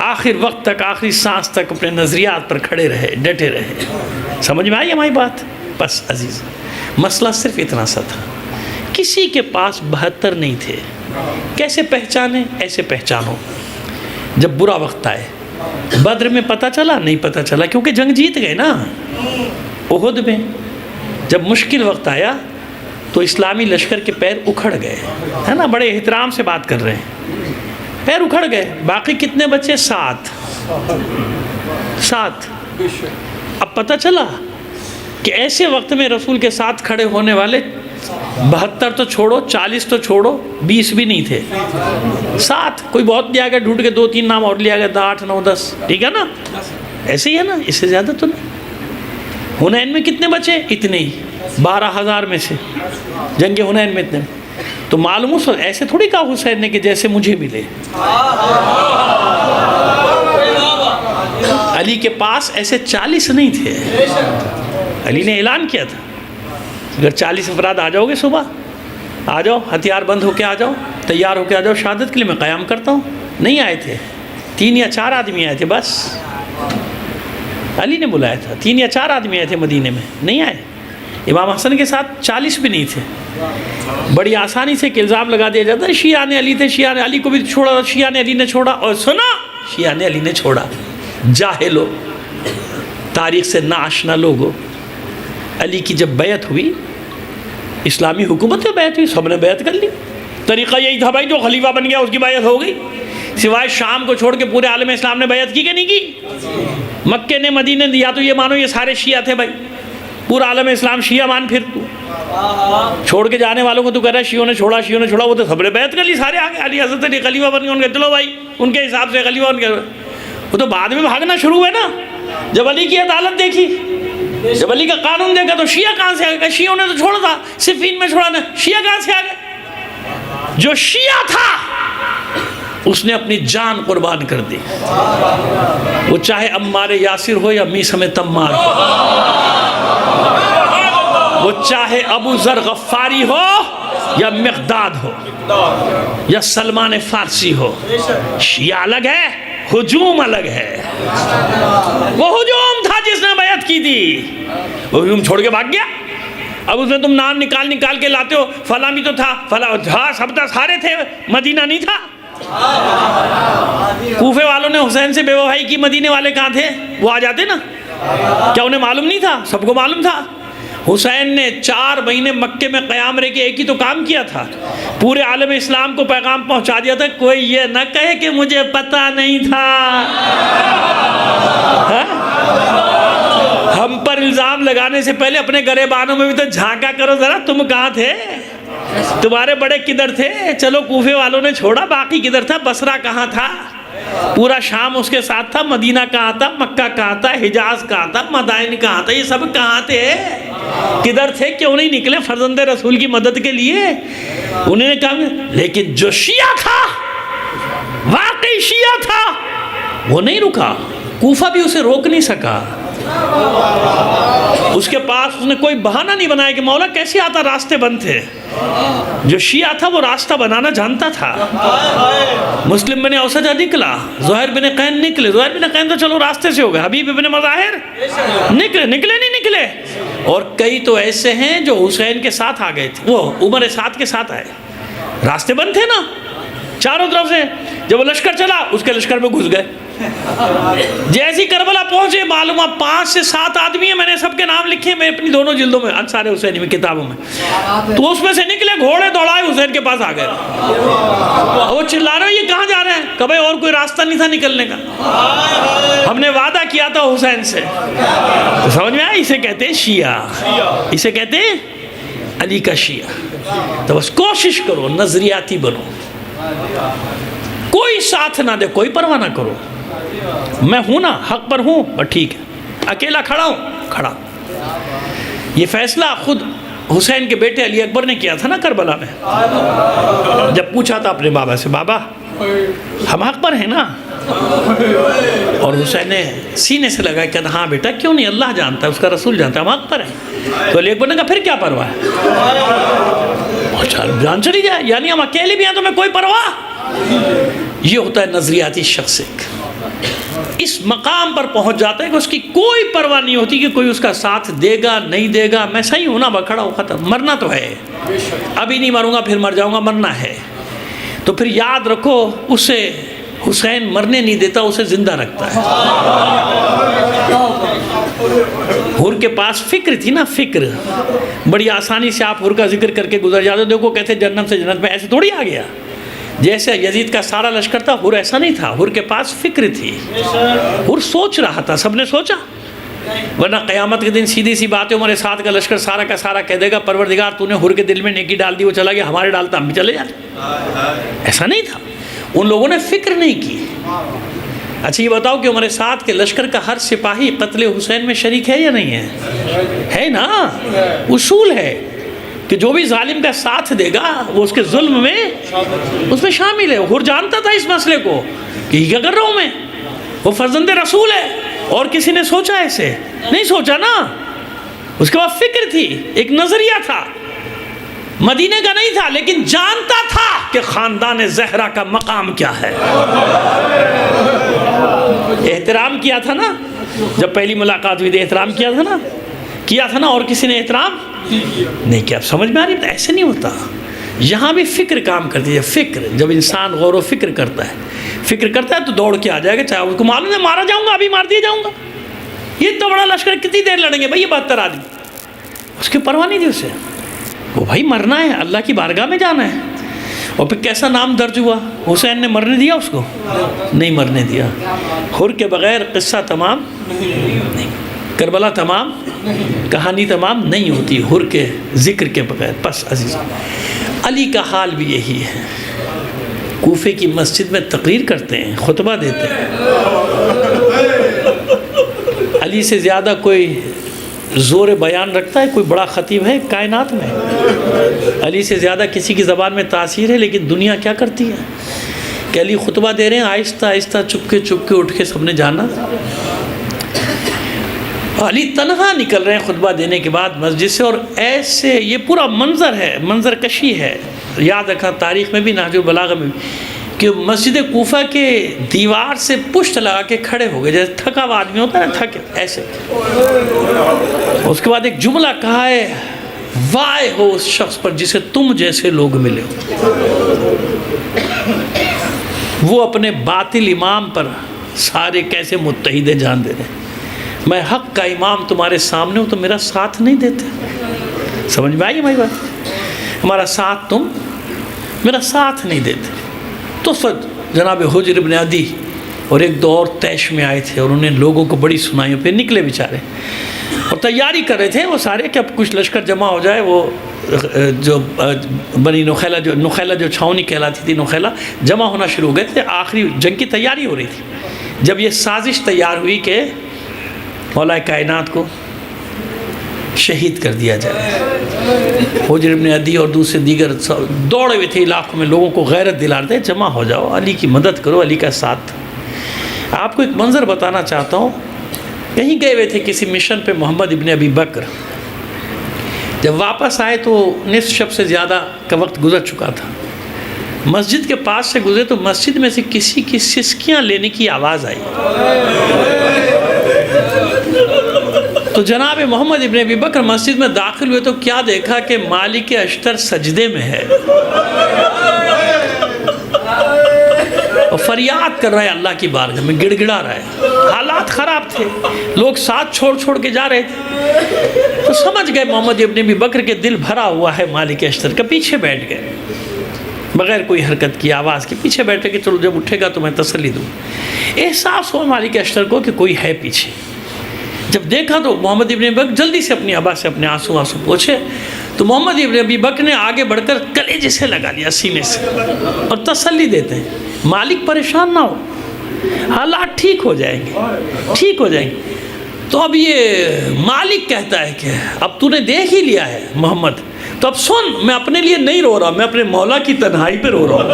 Speaker 1: آخر وقت تک، آخری سانس تک اپنے نظریات پر کھڑے رہے، ڈٹے رہے۔ سمجھ میں آئی ہماری بات؟ بس عزیز، مسئلہ صرف اتنا سا تھا، کسی کے پاس 72 نہیں تھے۔ کیسے پہچانے؟ ایسے پہچانو، جب برا وقت آئے۔ بدر میں پتہ چلا؟ نہیں پتہ چلا، کیونکہ جنگ جیت گئے نا۔ احد میں جب مشکل وقت آیا تو اسلامی لشکر کے پیر اکھڑ گئے، ہے نا، بڑے احترام سے بات کر رہے ہیں، پیر اکھڑ گئے۔ باقی کتنے بچے؟ 7۔ اب پتہ چلا کہ ایسے وقت میں رسول کے ساتھ کھڑے ہونے والے 72 تو چھوڑو، 40 تو چھوڑو، 20 بھی نہیں تھے، 7۔ کوئی بہت لیا گیا، ڈھونڈ کے 2-3 نام اور لیا گیا، 8 9 10، ٹھیک ہے نا، ایسے ہی ہے نا، اس سے زیادہ تو نہیں۔ حنین میں کتنے بچے؟ اتنے ہی، 12,000 میں سے جنگ حنین میں اتنے۔ تو معلوم اس ایسے تھوڑی کہا حسین نے کہ جیسے مجھے ملے۔ علی کے پاس ایسے 40 نہیں تھے، علی نے اعلان کیا تھا اگر 40 افراد آ جاؤ گے صبح، آ جاؤ، ہتھیار بند ہو کے آ جاؤ، تیار ہو کے آ جاؤ، شہادت کے لیے میں قیام کرتا ہوں۔ نہیں آئے تھے، 3 یا 4 آدمی آئے تھے بس، علی نے بلایا تھا، 3 یا 4 آدمی آئے تھے مدینے میں، نہیں آئے۔ امام حسن کے ساتھ 40 بھی نہیں تھے۔ بڑی آسانی سے ایک الزام لگا دیا جاتا ہے شیعہ نے علی تھے، شیعہ نے علی کو بھی چھوڑا، شیعہ نے علی نے چھوڑا، اور سنا شیعہ نے علی نے چھوڑا۔ جاہلو، تاریخ سے ناآشنا لوگو، علی کی جب بیعت ہوئی، اسلامی حکومت میں بیعت ہوئی، سب نے بیعت کر لی۔ طریقہ یہی تھا بھائی، جو خلیفہ بن گیا اس کی بیعت ہو گئی، سوائے شام کو چھوڑ کے پورے عالم اسلام نے بیعت کی کہ نہیں کی؟ مکے نے، مدینے نے، یا تو یہ مانو یہ سارے شیعہ تھے بھائی، پورا عالم اسلام شیعہ مان، پھر تو چھوڑ کے جانے والوں کو تو کہہ رہا ہے شیعوں نے چھوڑا، شیعوں نے چھوڑا، وہ تو سب نے بیعت کر لی، سارے آگے، علی حضرت علی خلیفہ بن گئے، ان کے چلو بھائی ان کے حساب سے خلیفہ بن گئے۔ وہ تو بعد میں بھاگنا شروع ہوئے نا، جب علی کی عدالت دیکھی، جب علی کا قانون دیکھا تو شیعہ کہاں سے آ گئے؟ شیعوں نے تو چھوڑا تھا، صفین میں چھوڑا نا، شیعہ کہاں سے آ گئے؟ جو شیعہ تھا اس نے اپنی جان قربان کر دی، وہ چاہے عمار یاسر ہو یا میثم تمار ہو، وہ چاہے ابو ذر غفاری ہو یا مقداد ہو یا سلمان فارسی ہو۔ شیعہ الگ ہے، ہجوم الگ ہے۔ وہ ہجوم تھا جس نے بیعت کی تھی، وہ ہجوم چھوڑ کے بھاگ گیا۔ اب اس میں تم نام نکال کے لاتے ہو، فلاں بھی تو تھا، فلاں تھا، سب تھا، سارے تھے، مدینہ نہیں تھا۔ کوفے والوں نے حسین سے بے وفائی کی، مدینے والے کہاں تھے؟ وہ آ جاتے نا، کیا انہیں معلوم نہیں تھا؟ سب کو معلوم تھا۔ حسین نے 4 مہینے مکے میں قیام رہ کے ایک ہی تو کام کیا تھا، پورے عالم اسلام کو پیغام پہنچا دیا تھا، کوئی یہ نہ کہے کہ مجھے پتہ نہیں تھا۔ ہم پر الزام لگانے سے پہلے اپنے گریبانوں میں بھی تو جھانکا کرو ذرا، تم کہاں تھے؟ تمہارے بڑے کدھر تھے؟ چلو کوفے والوں نے چھوڑا، باقی کدھر تھا؟ بصرہ کہاں تھا؟ پورا شام اس کے ساتھ تھا، مدینہ کہاں تھا؟ مکہ کہاں تھا؟ حجاز کہاں تھا؟ مدائن کہاں تھا؟ یہ سب کہاں تھے؟ کدھر تھے؟ کیوں نہیں نکلے فرزند رسول کی مدد کے لیے؟ انہوں نے کہا، لیکن جو شیعہ تھا، واقعی شیعہ تھا، وہ نہیں رکا، کوفہ بھی اسے روک نہیں سکا۔ اس کے پاس اس نے کوئی بہانہ نہیں بنایا کہ مولا کیسے آتا، راستے بند تھے۔ جو شیعہ تھا وہ راستہ بنانا جانتا تھا۔ مسلم بن اوسجہ نکلا، زہیر بن قین نکلے، زہیر بن قین تو چلو راستے سے ہو گئے، حبیب بن مظاہر نکلے، اور کئی تو ایسے ہیں جو حسین کے ساتھ آ گئے تھے، وہ عمر سعد کے ساتھ آئے، راستے بند تھے نا چاروں طرف سے۔ جب وہ لشکر چلا، اس کے لشکر میں گھس گئے، جیسی کربلا پہنچے معلوم 5 سے 7 آدمی ہیں، میں نے سب کے نام لکھے ہیں میں اپنی دونوں جلدوں میں، انصار حسینی میں کتابوں میں، تو اس میں سے نکلے گھوڑے دوڑائے حسین کے پاس آ گئے، وہ چلا رہے یہ کہاں جا رہے ہیں؟ کہ بھائی اور کوئی راستہ نہیں تھا نکلنے کا، ہم نے وعدہ کیا تھا حسین سے۔ تو سمجھ میں آیا؟ اسے کہتے ہیں شیعہ، اسے کہتے ہیں علی کا شیعہ۔ تو بس کوشش کرو نظریاتی بنو، کوئی ساتھ نہ دے، کوئی پرواہ نہ کرو، میں ہوں نا، حق پر ہوں، بس ٹھیک ہے، اکیلا کھڑا ہوں، کھڑا ہوں۔ یہ فیصلہ خود حسین کے بیٹے علی اکبر نے کیا تھا نا کربلا میں، جب پوچھا تھا اپنے بابا سے، بابا ہم حق پر ہیں نا؟ اور حسین نے سینے سے لگا کہ ہاں بیٹا کیوں نہیں، اللہ جانتا ہے، اس کا رسول جانتا ہے، ہم حق پر ہیں۔ تو علی اکبر نے کہا پھر کیا پرواہ ہے، جان چلی جائے، یعنی ہم اکیلے بھی ہیں تو میں کوئی پرواہ۔ یہ ہوتا ہے نظریاتی شخص، اس مقام پر پہنچ جاتا ہے کہ اس کی کوئی پرواہ نہیں ہوتی کہ کوئی اس کا ساتھ دے گا نہیں دے گا، میں صحیح ہوں نا، بکھڑا ہوں، ختم، مرنا تو ہے، ابھی نہیں مروں گا پھر مر جاؤں گا، مرنا ہے۔ تو پھر یاد رکھو اسے حسین مرنے نہیں دیتا، اسے زندہ رکھتا ہے۔ حر کے پاس فکر تھی نا، فکر، بڑی آسانی سے آپ حر کا ذکر کر کے گزر جاتے، دیکھو کہتے جہنم سے جنت میں، ایسے تھوڑی آ گیا۔ جیسے یزید کا سارا لشکر تھا، حر ایسا نہیں تھا، حر کے پاس فکر تھی، حر سوچ رہا تھا، سب نے سوچا، ورنہ قیامت کے دن سیدھی سی بات ہے عمر سعد کا لشکر سارا کا سارا کہہ دے گا پروردگار تو نے حر کے دل میں نیکی ڈال دی، وہ چلا گیا، ہمارے ڈالتا ہم بھی چلے جاتے، ایسا نہیں تھا، ان لوگوں نے فکر نہیں کی۔ اچھا یہ بتاؤ کہ عمر سعد کے لشکر کا ہر سپاہی قتل حسین میں شریک ہے یا نہیں ہے؟ ہے نا، اصول ہے کہ جو بھی ظالم کا ساتھ دے گا وہ اس کے ظلم میں اس میں شامل ہے۔ حر جانتا تھا اس مسئلے کو کہ یہ کیا کر رہا ہوں میں، وہ فرزند رسول ہے، اور کسی نے سوچا ایسے نہیں سوچا نا، اس کے بعد فکر تھی، ایک نظریہ تھا، مدینے کا نہیں تھا لیکن جانتا تھا کہ خاندان زہرا کا مقام کیا ہے۔ احترام کیا تھا نا، جب پہلی ملاقات ہوئی تھی احترام کیا تھا نا، اور کسی نے احترام نہیں کیا۔ سمجھ میں آ رہی ہے؟ ایسے نہیں ہوتا، یہاں بھی فکر کام کرتی ہے۔ فکر جب انسان غور و فکر کرتا ہے تو دوڑ کے آ جائے گا، چاہے اس کو معلوم ہے مارا جاؤں گا، ابھی مار دیا جاؤں گا، یہ تو بڑا لشکر کتنی دیر لڑیں گے بھائی، یہ 72 آدمی، اس کی پرواہ نہیں تھی اسے، وہ بھائی مرنا ہے، اللہ کی بارگاہ میں جانا ہے۔ اور پھر کیسا نام درج ہوا، حسین نے مرنے دیا اس کو؟ نہیں مرنے دیا۔ حر کے بغیر قصہ تمام نہیں، کربلا تمام، کہانی تمام نہیں ہوتی حر کے ذکر کے بغیر۔ بس عزیز، علی کا حال بھی یہی ہے، کوفے کی مسجد میں تقریر کرتے ہیں، خطبہ دیتے ہیں، علی سے زیادہ کوئی زور بیان رکھتا ہے، کوئی بڑا خطیب ہے کائنات میں؟ علی سے زیادہ کسی کی زبان میں تاثیر ہے، لیکن دنیا کیا کرتی ہے کہ علی خطبہ دے رہے ہیں، آہستہ آہستہ چپ کے اٹھ کے سب نے جانا، علی تنہا نکل رہے ہیں خطبہ دینے کے بعد مسجد سے، اور ایسے یہ پورا منظر ہے، منظر کشی ہے، یاد رکھا تاریخ میں بھی، نہج البلاغہ میں بھی، کہ مسجد کوفہ کے دیوار سے پشت لگا کے کھڑے ہو گئے، جیسے تھکا ہوا آدمی ہوتا ہے نا، تھکے ایسے۔ اس کے بعد ایک جملہ کہا ہے، وائے ہو اس شخص پر جسے تم جیسے لوگ ملے ہو، وہ اپنے باطل امام پر سارے کیسے متحدے جان دے رہے ہیں، میں حق کا امام تمہارے سامنے ہوں تو میرا ساتھ نہیں دیتے۔ سمجھ میں آئی ہماری بات؟ ہمارا ساتھ تم میرا ساتھ نہیں دیتے۔ تو جناب حجر ابن عدی اور ایک دو اور طیش میں آئے تھے، اور انہوں نے لوگوں کو بڑی سنائی، پھر نکلے بیچارے اور تیاری کر رہے تھے وہ سارے کہ اب کچھ لشکر جمع ہو جائے، وہ جو بنی نخیلہ جو چھاؤنی کہلاتی تھی، نخیلہ جمع ہونا شروع ہو گئے تھے، آخری جنگ کی تیاری ہو رہی تھی۔ جب یہ سازش تیار ہوئی کہ مولا کائنات کو شہید کر دیا جائے، حجر ابن عدی اور دوسرے دیگر دوڑے ہوئے تھے علاقوں میں، لوگوں کو غیرت دلا رہے تھے، جمع ہو جاؤ، علی کی مدد کرو، علی کا ساتھ۔ آپ کو ایک منظر بتانا چاہتا ہوں، کہیں گئے ہوئے تھے کسی مشن پہ محمد ابن ابی بکر، جب واپس آئے تو نصف شب سے زیادہ کا وقت گزر چکا تھا، مسجد کے پاس سے گزرے تو مسجد میں سے کسی کی سسکیاں لینے کی آواز آئی، تو جناب محمد ابن ابی بکر مسجد میں داخل ہوئے تو کیا دیکھا کہ مالک اشتر سجدے میں ہے، اور فریاد کر رہا ہے اللہ کی بارگاہ میں، گڑ گڑا رہا ہے، حالات خراب تھے، لوگ ساتھ چھوڑ چھوڑ کے جا رہے تھے، تو سمجھ گئے محمد ابن ابی بکر کے دل بھرا ہوا ہے مالک اشتر کا، پیچھے بیٹھ گئے بغیر کوئی حرکت کی، آواز کے پیچھے بیٹھے کہ چلو جب اٹھے گا تو میں تسلی دوں۔ احساس ہوا مالک اشتر کو کہ کوئی ہے پیچھے، جب دیکھا تو محمد ابن ابی بکر جلدی سے اپنی ابا سے اپنے آنسو پوچھے، تو محمد ابن ابی بکر نے آگے بڑھ کر کلیجے سے لگا لیا سینے سے اور تسلی دیتے ہیں، مالک پریشان نہ ہو، حالات ٹھیک ہو جائیں گے، ٹھیک ہو جائیں گے۔ تو اب یہ مالک کہتا ہے کہ اب تو نے دیکھ ہی لیا ہے محمد، تو اب سن، میں اپنے لیے نہیں رو رہا، میں اپنے مولا کی تنہائی پہ رو رہا ہوں۔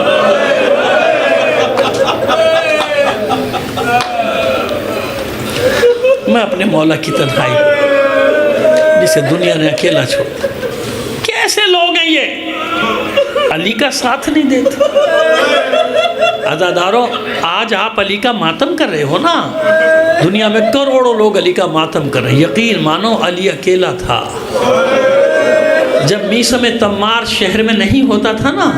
Speaker 1: میں اپنے مولا کی تنہائی جسے دنیا نے اکیلا چھوڑ، کیسے لوگ ہیں یہ، علی کا ساتھ نہیں دیتے۔ عزاداروں، آج آپ علی کا ماتم کر رہے ہو نا، دنیا میں کروڑوں لوگ علی کا ماتم کر رہے ہیں، یقین مانو علی اکیلا تھا۔ جب میثم تمار شہر میں نہیں ہوتا تھا نا،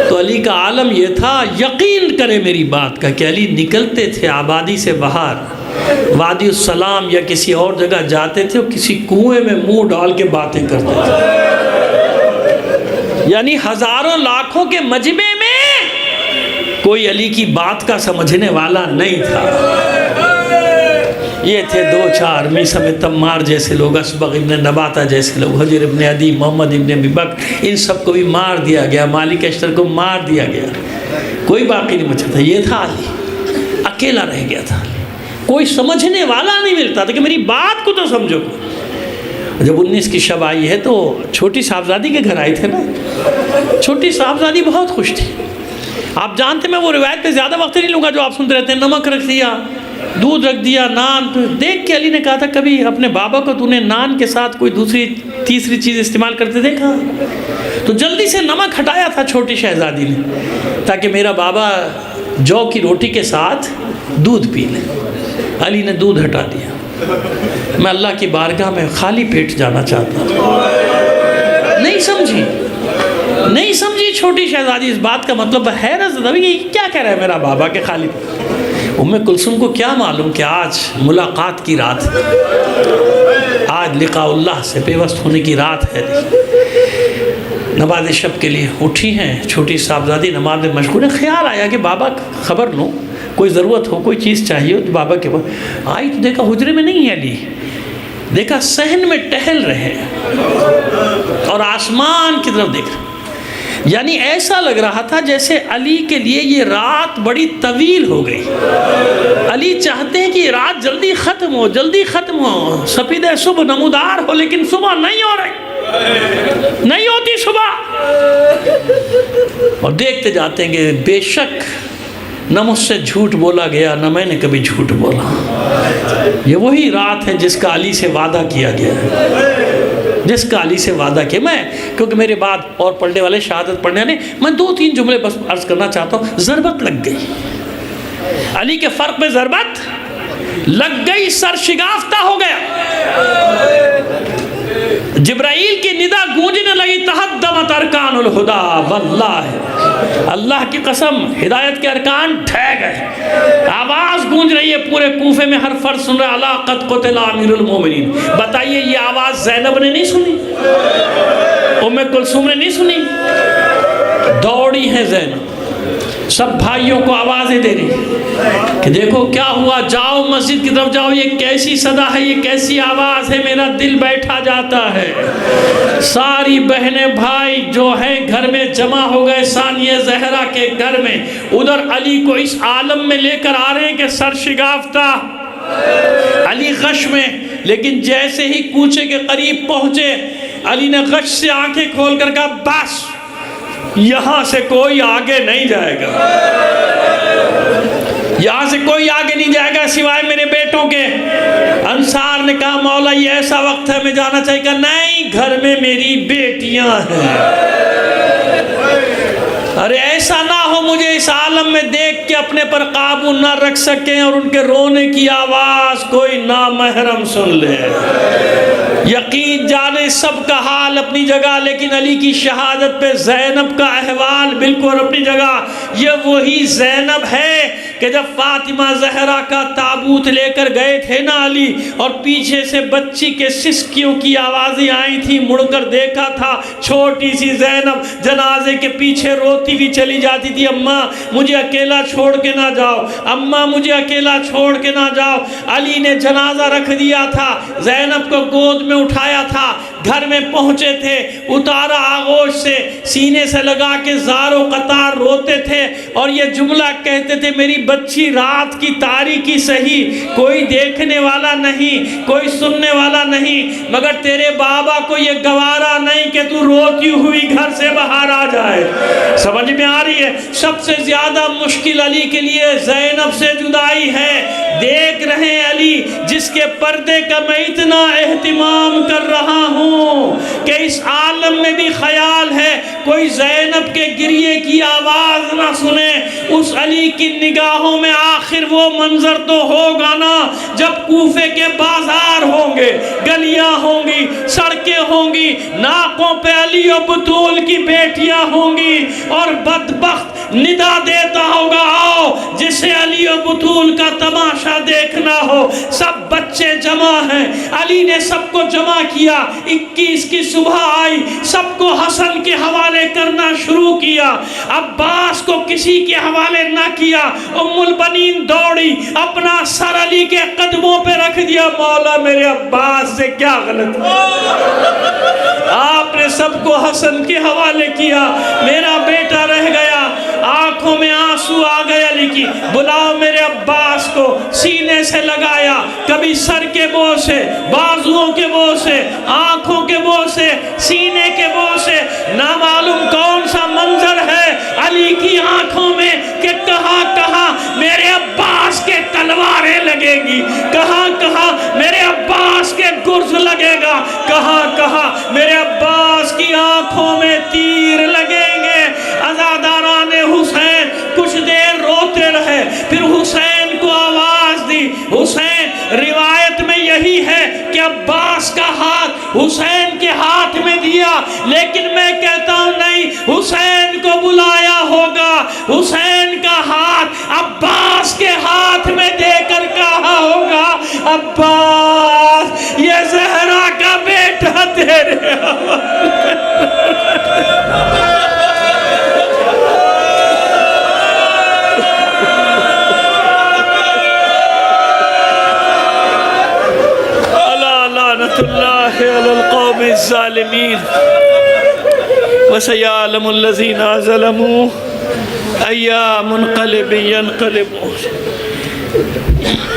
Speaker 1: تو علی کا عالم یہ تھا، یقین کرے میری بات کا، کہ علی نکلتے تھے آبادی سے باہر، وادی السلام یا کسی اور جگہ جاتے تھے، اور کسی کنویں میں منہ ڈال کے باتیں کرتے تھے، یعنی ہزاروں لاکھوں کے مجمع میں کوئی علی کی بات کا سمجھنے والا نہیں تھا۔ یہ تھے دو چار میثم تمار جیسے لوگ، اسبغ ابن نباتہ جیسے لوگ، حجر ابن عدی، محمد ابن ابی بکر، ان سب کو بھی مار دیا گیا، مالک اشتر کو مار دیا گیا، کوئی باقی نہیں بچا تھا۔ یہ تھا علی، اکیلا رہ گیا تھا، کوئی سمجھنے والا نہیں ملتا تھا کہ میری بات کو تو سمجھو۔ جب 19 کی شب آئی ہے تو چھوٹی صاحبزادی کے گھر آئے تھے نا، چھوٹی صاحبزادی بہت خوش تھی۔ آپ جانتے میں وہ روایت پہ زیادہ وقت نہیں لوں گا جو آپ سنتے رہتے ہیں، نمک رکھ دیا، دودھ رکھ دیا، نان، دیکھ کے علی نے کہا تھا کبھی اپنے بابا کو تو نے نان کے ساتھ کوئی دوسری تیسری چیز استعمال کرتے دیکھا؟ تو جلدی سے نمک ہٹایا تھا چھوٹی شہزادی نے، تاکہ میرا بابا جو کی روٹی کے ساتھ دودھ پی لے۔ علی نے دودھ ہٹا دیا۔ میں اللہ کی بارگاہ میں خالی پیٹ جانا چاہتا ہوں۔ نہیں سمجھی چھوٹی شہزادی اس بات کا مطلب، حیرت زدہ ہوئی کہ کیا کہہ رہا ہے میرا بابا کہ خالی۔ ام کلثوم کو کیا معلوم کہ آج ملاقات کی رات ہے، آج لقاء اللہ سے پیوست ہونے کی رات ہے۔ نماز شب کے لیے اٹھی ہیں چھوٹی صاحبزادی، نماز میں مشغول ہے، خیال آیا کہ بابا خبر لوں، کوئی ضرورت ہو، کوئی چیز چاہیے تو بابا کے پاس آئی، تو دیکھا حجرے میں نہیں ہے علی، دیکھا صحن میں ٹہل رہے اور آسمان کی طرف دیکھ رہے، یعنی ایسا لگ رہا تھا جیسے علی کے لیے یہ رات بڑی طویل ہو گئی، علی چاہتے ہیں کہ یہ رات جلدی ختم ہو، جلدی ختم ہو، سپید صبح نمودار ہو، لیکن صبح نہیں ہو رہی، نہیں ہوتی صبح، اور دیکھتے جاتے ہیں کہ بے شک نہ مجھ سے جھوٹ بولا گیا، نہ میں نے کبھی جھوٹ بولا۔ یہ وہی رات ہے جس کا علی سے وعدہ کیا گیا ہے، جس کا علی سے وعدہ کیا۔ میں کیونکہ میرے بعد اور پڑھنے والے شہادت پڑھنے والے، میں 2-3 جملے بس عرض کرنا چاہتا ہوں۔ ضربت لگ گئی، علی کے فرق میں ضربت لگ گئی، سر شگافتہ ہو گیا، جبرائیل کی ندا گونجنے لگی، تہدمت ارکان الہدا، واللہ اللہ کی قسم ہدایت کے ارکان ڈھہ گئے، آواز گونج رہی ہے پورے کوفے میں، ہر فرد سن رہا، الا قد قتل امیر المومنین۔ بتائیے یہ آواز زینب نے نہیں سنی، ام کلثوم نے نہیں سنی؟ دوڑی ہیں زینب، سب بھائیوں کو آوازیں دے رہی کہ دیکھو کیا ہوا، جاؤ مسجد کی طرف جاؤ، یہ کیسی صدا ہے، یہ کیسی آواز ہے، میرا دل بیٹھا جاتا ہے۔ ساری بہنیں بھائی جو ہیں گھر میں جمع ہو گئے ثانیہ زہرا کے گھر میں، ادھر علی کو اس عالم میں لے کر آ رہے ہیں کہ سر شگافتہ، علی غش میں، لیکن جیسے ہی کوچے کے قریب پہنچے، علی نے غش سے آنکھیں کھول کر کہا بس یہاں سے کوئی آگے نہیں جائے گا، یہاں سے کوئی آگے نہیں جائے گا سوائے میرے بیٹوں کے۔ انصار نے کہا مولا یہ ایسا وقت ہے میں جانا چاہیے، کہ نہیں گھر میں میری بیٹیاں ہیں، ارے ایسا نہ ہو مجھے اس عالم میں دیکھ کے اپنے پر قابو نہ رکھ سکیں اور ان کے رونے کی آواز کوئی نامحرم سن لے۔ یقین جانے سب کا حال اپنی جگہ، لیکن علی کی شہادت پہ زینب کا احوال بالکل اپنی جگہ۔ یہ وہی زینب ہے کہ جب فاطمہ زہرا کا تابوت لے کر گئے تھے نا علی، اور پیچھے سے بچی کے سسکیوں کی آوازیں آئی تھی، مڑ کر دیکھا تھا چھوٹی سی زینب جنازے کے پیچھے روتی بھی چلی جاتی تھی، اماں مجھے اکیلا چھوڑ کے نہ جاؤ، اماں مجھے اکیلا چھوڑ کے نہ جاؤ۔ علی نے جنازہ رکھ دیا تھا، زینب کو گود میں اٹھایا تھا، گھر میں پہنچے تھے، اتارا آغوش سے، سینے سے لگا کے زار و قطار روتے تھے اور یہ جملہ کہتے تھے، میری بچی رات کی تاریکی سہی، کوئی دیکھنے والا نہیں، کوئی سننے والا نہیں، مگر تیرے بابا کو یہ گوارا نہیں کہ تو روتی ہوئی گھر سے باہر آ جائے۔ سمجھ میں آ رہی ہے؟ سب سے زیادہ مشکل علی کے لیے زینب سے جدائی ہے۔ دیکھ رہے علی جس کے پردے کا میں اتنا اہتمام کر رہا ہوں کہ اس عالم میں بھی خیال ہے کوئی زینب کے گریے کی آواز نہ سنے، اس علی کی نگاہوں میں آخر وہ منظر تو ہوگا نا جب کوفے کے بازار ہوں گے، گلیاں ہوں گی، سڑکیں ہوں گی، ناکوں پہ علی و بطول کی بیٹیاں ہوں گی، اور بدبخت ندا دیتا ہوگا، آؤ جسے علی و بطول کا تماشا دیکھنا ہو۔ سب بچے جمع ہیں، علی نے سب کو جمع کیا، 21 کی صبح آئی، سب کو حسن کے حوالے کرنا شروع کیا، عباس کو کسی کے حوالے نہ کیا۔ ام البنین دوڑی، اپنا سر علی کے قدموں پہ رکھ دیا، مولا میرے عباس سے کیا غلط ہے؟ آپ نے سب کو حسن کے حوالے کیا، میرا بیٹا رہ گیا۔ آنکھوں میں آنسو آ گئے علی کی، بلاؤ میرے عباس کو، سینے سے لگایا، کبھی سر کے بو سے، بازوؤں کے بو سے، آنکھوں کے بو سے، سینے کے بو سے، نہ معلوم کون سا منظر ہے علی کی آنکھوں میں کہ کہاں کہاں میرے عباس کے تلواریں لگے گی، کہاں کہاں میرے عباس کے گرز لگے گا، کہاں کہاں میرے عباس کی آنکھوں میں تیر لگیں گے۔ عزاداران حسین کچھ دیر روتے رہے، پھر حسین کو آواز دی۔ حسین، روایت میں یہی ہے کہ عباس کا ہاتھ حسین کے ہاتھ میں دیا، لیکن میں کہتا ہوں نہیں، حسین کو بلایا ہوگا، حسین کا ہاتھ عباس کے ہاتھ میں دے کر کہا ہوگا، عباس یہ زہرا کا بیٹا تیرے اللہ علی القوم الظالمین وسیعلم الذین ظلموا ای منقلب ینقلبون۔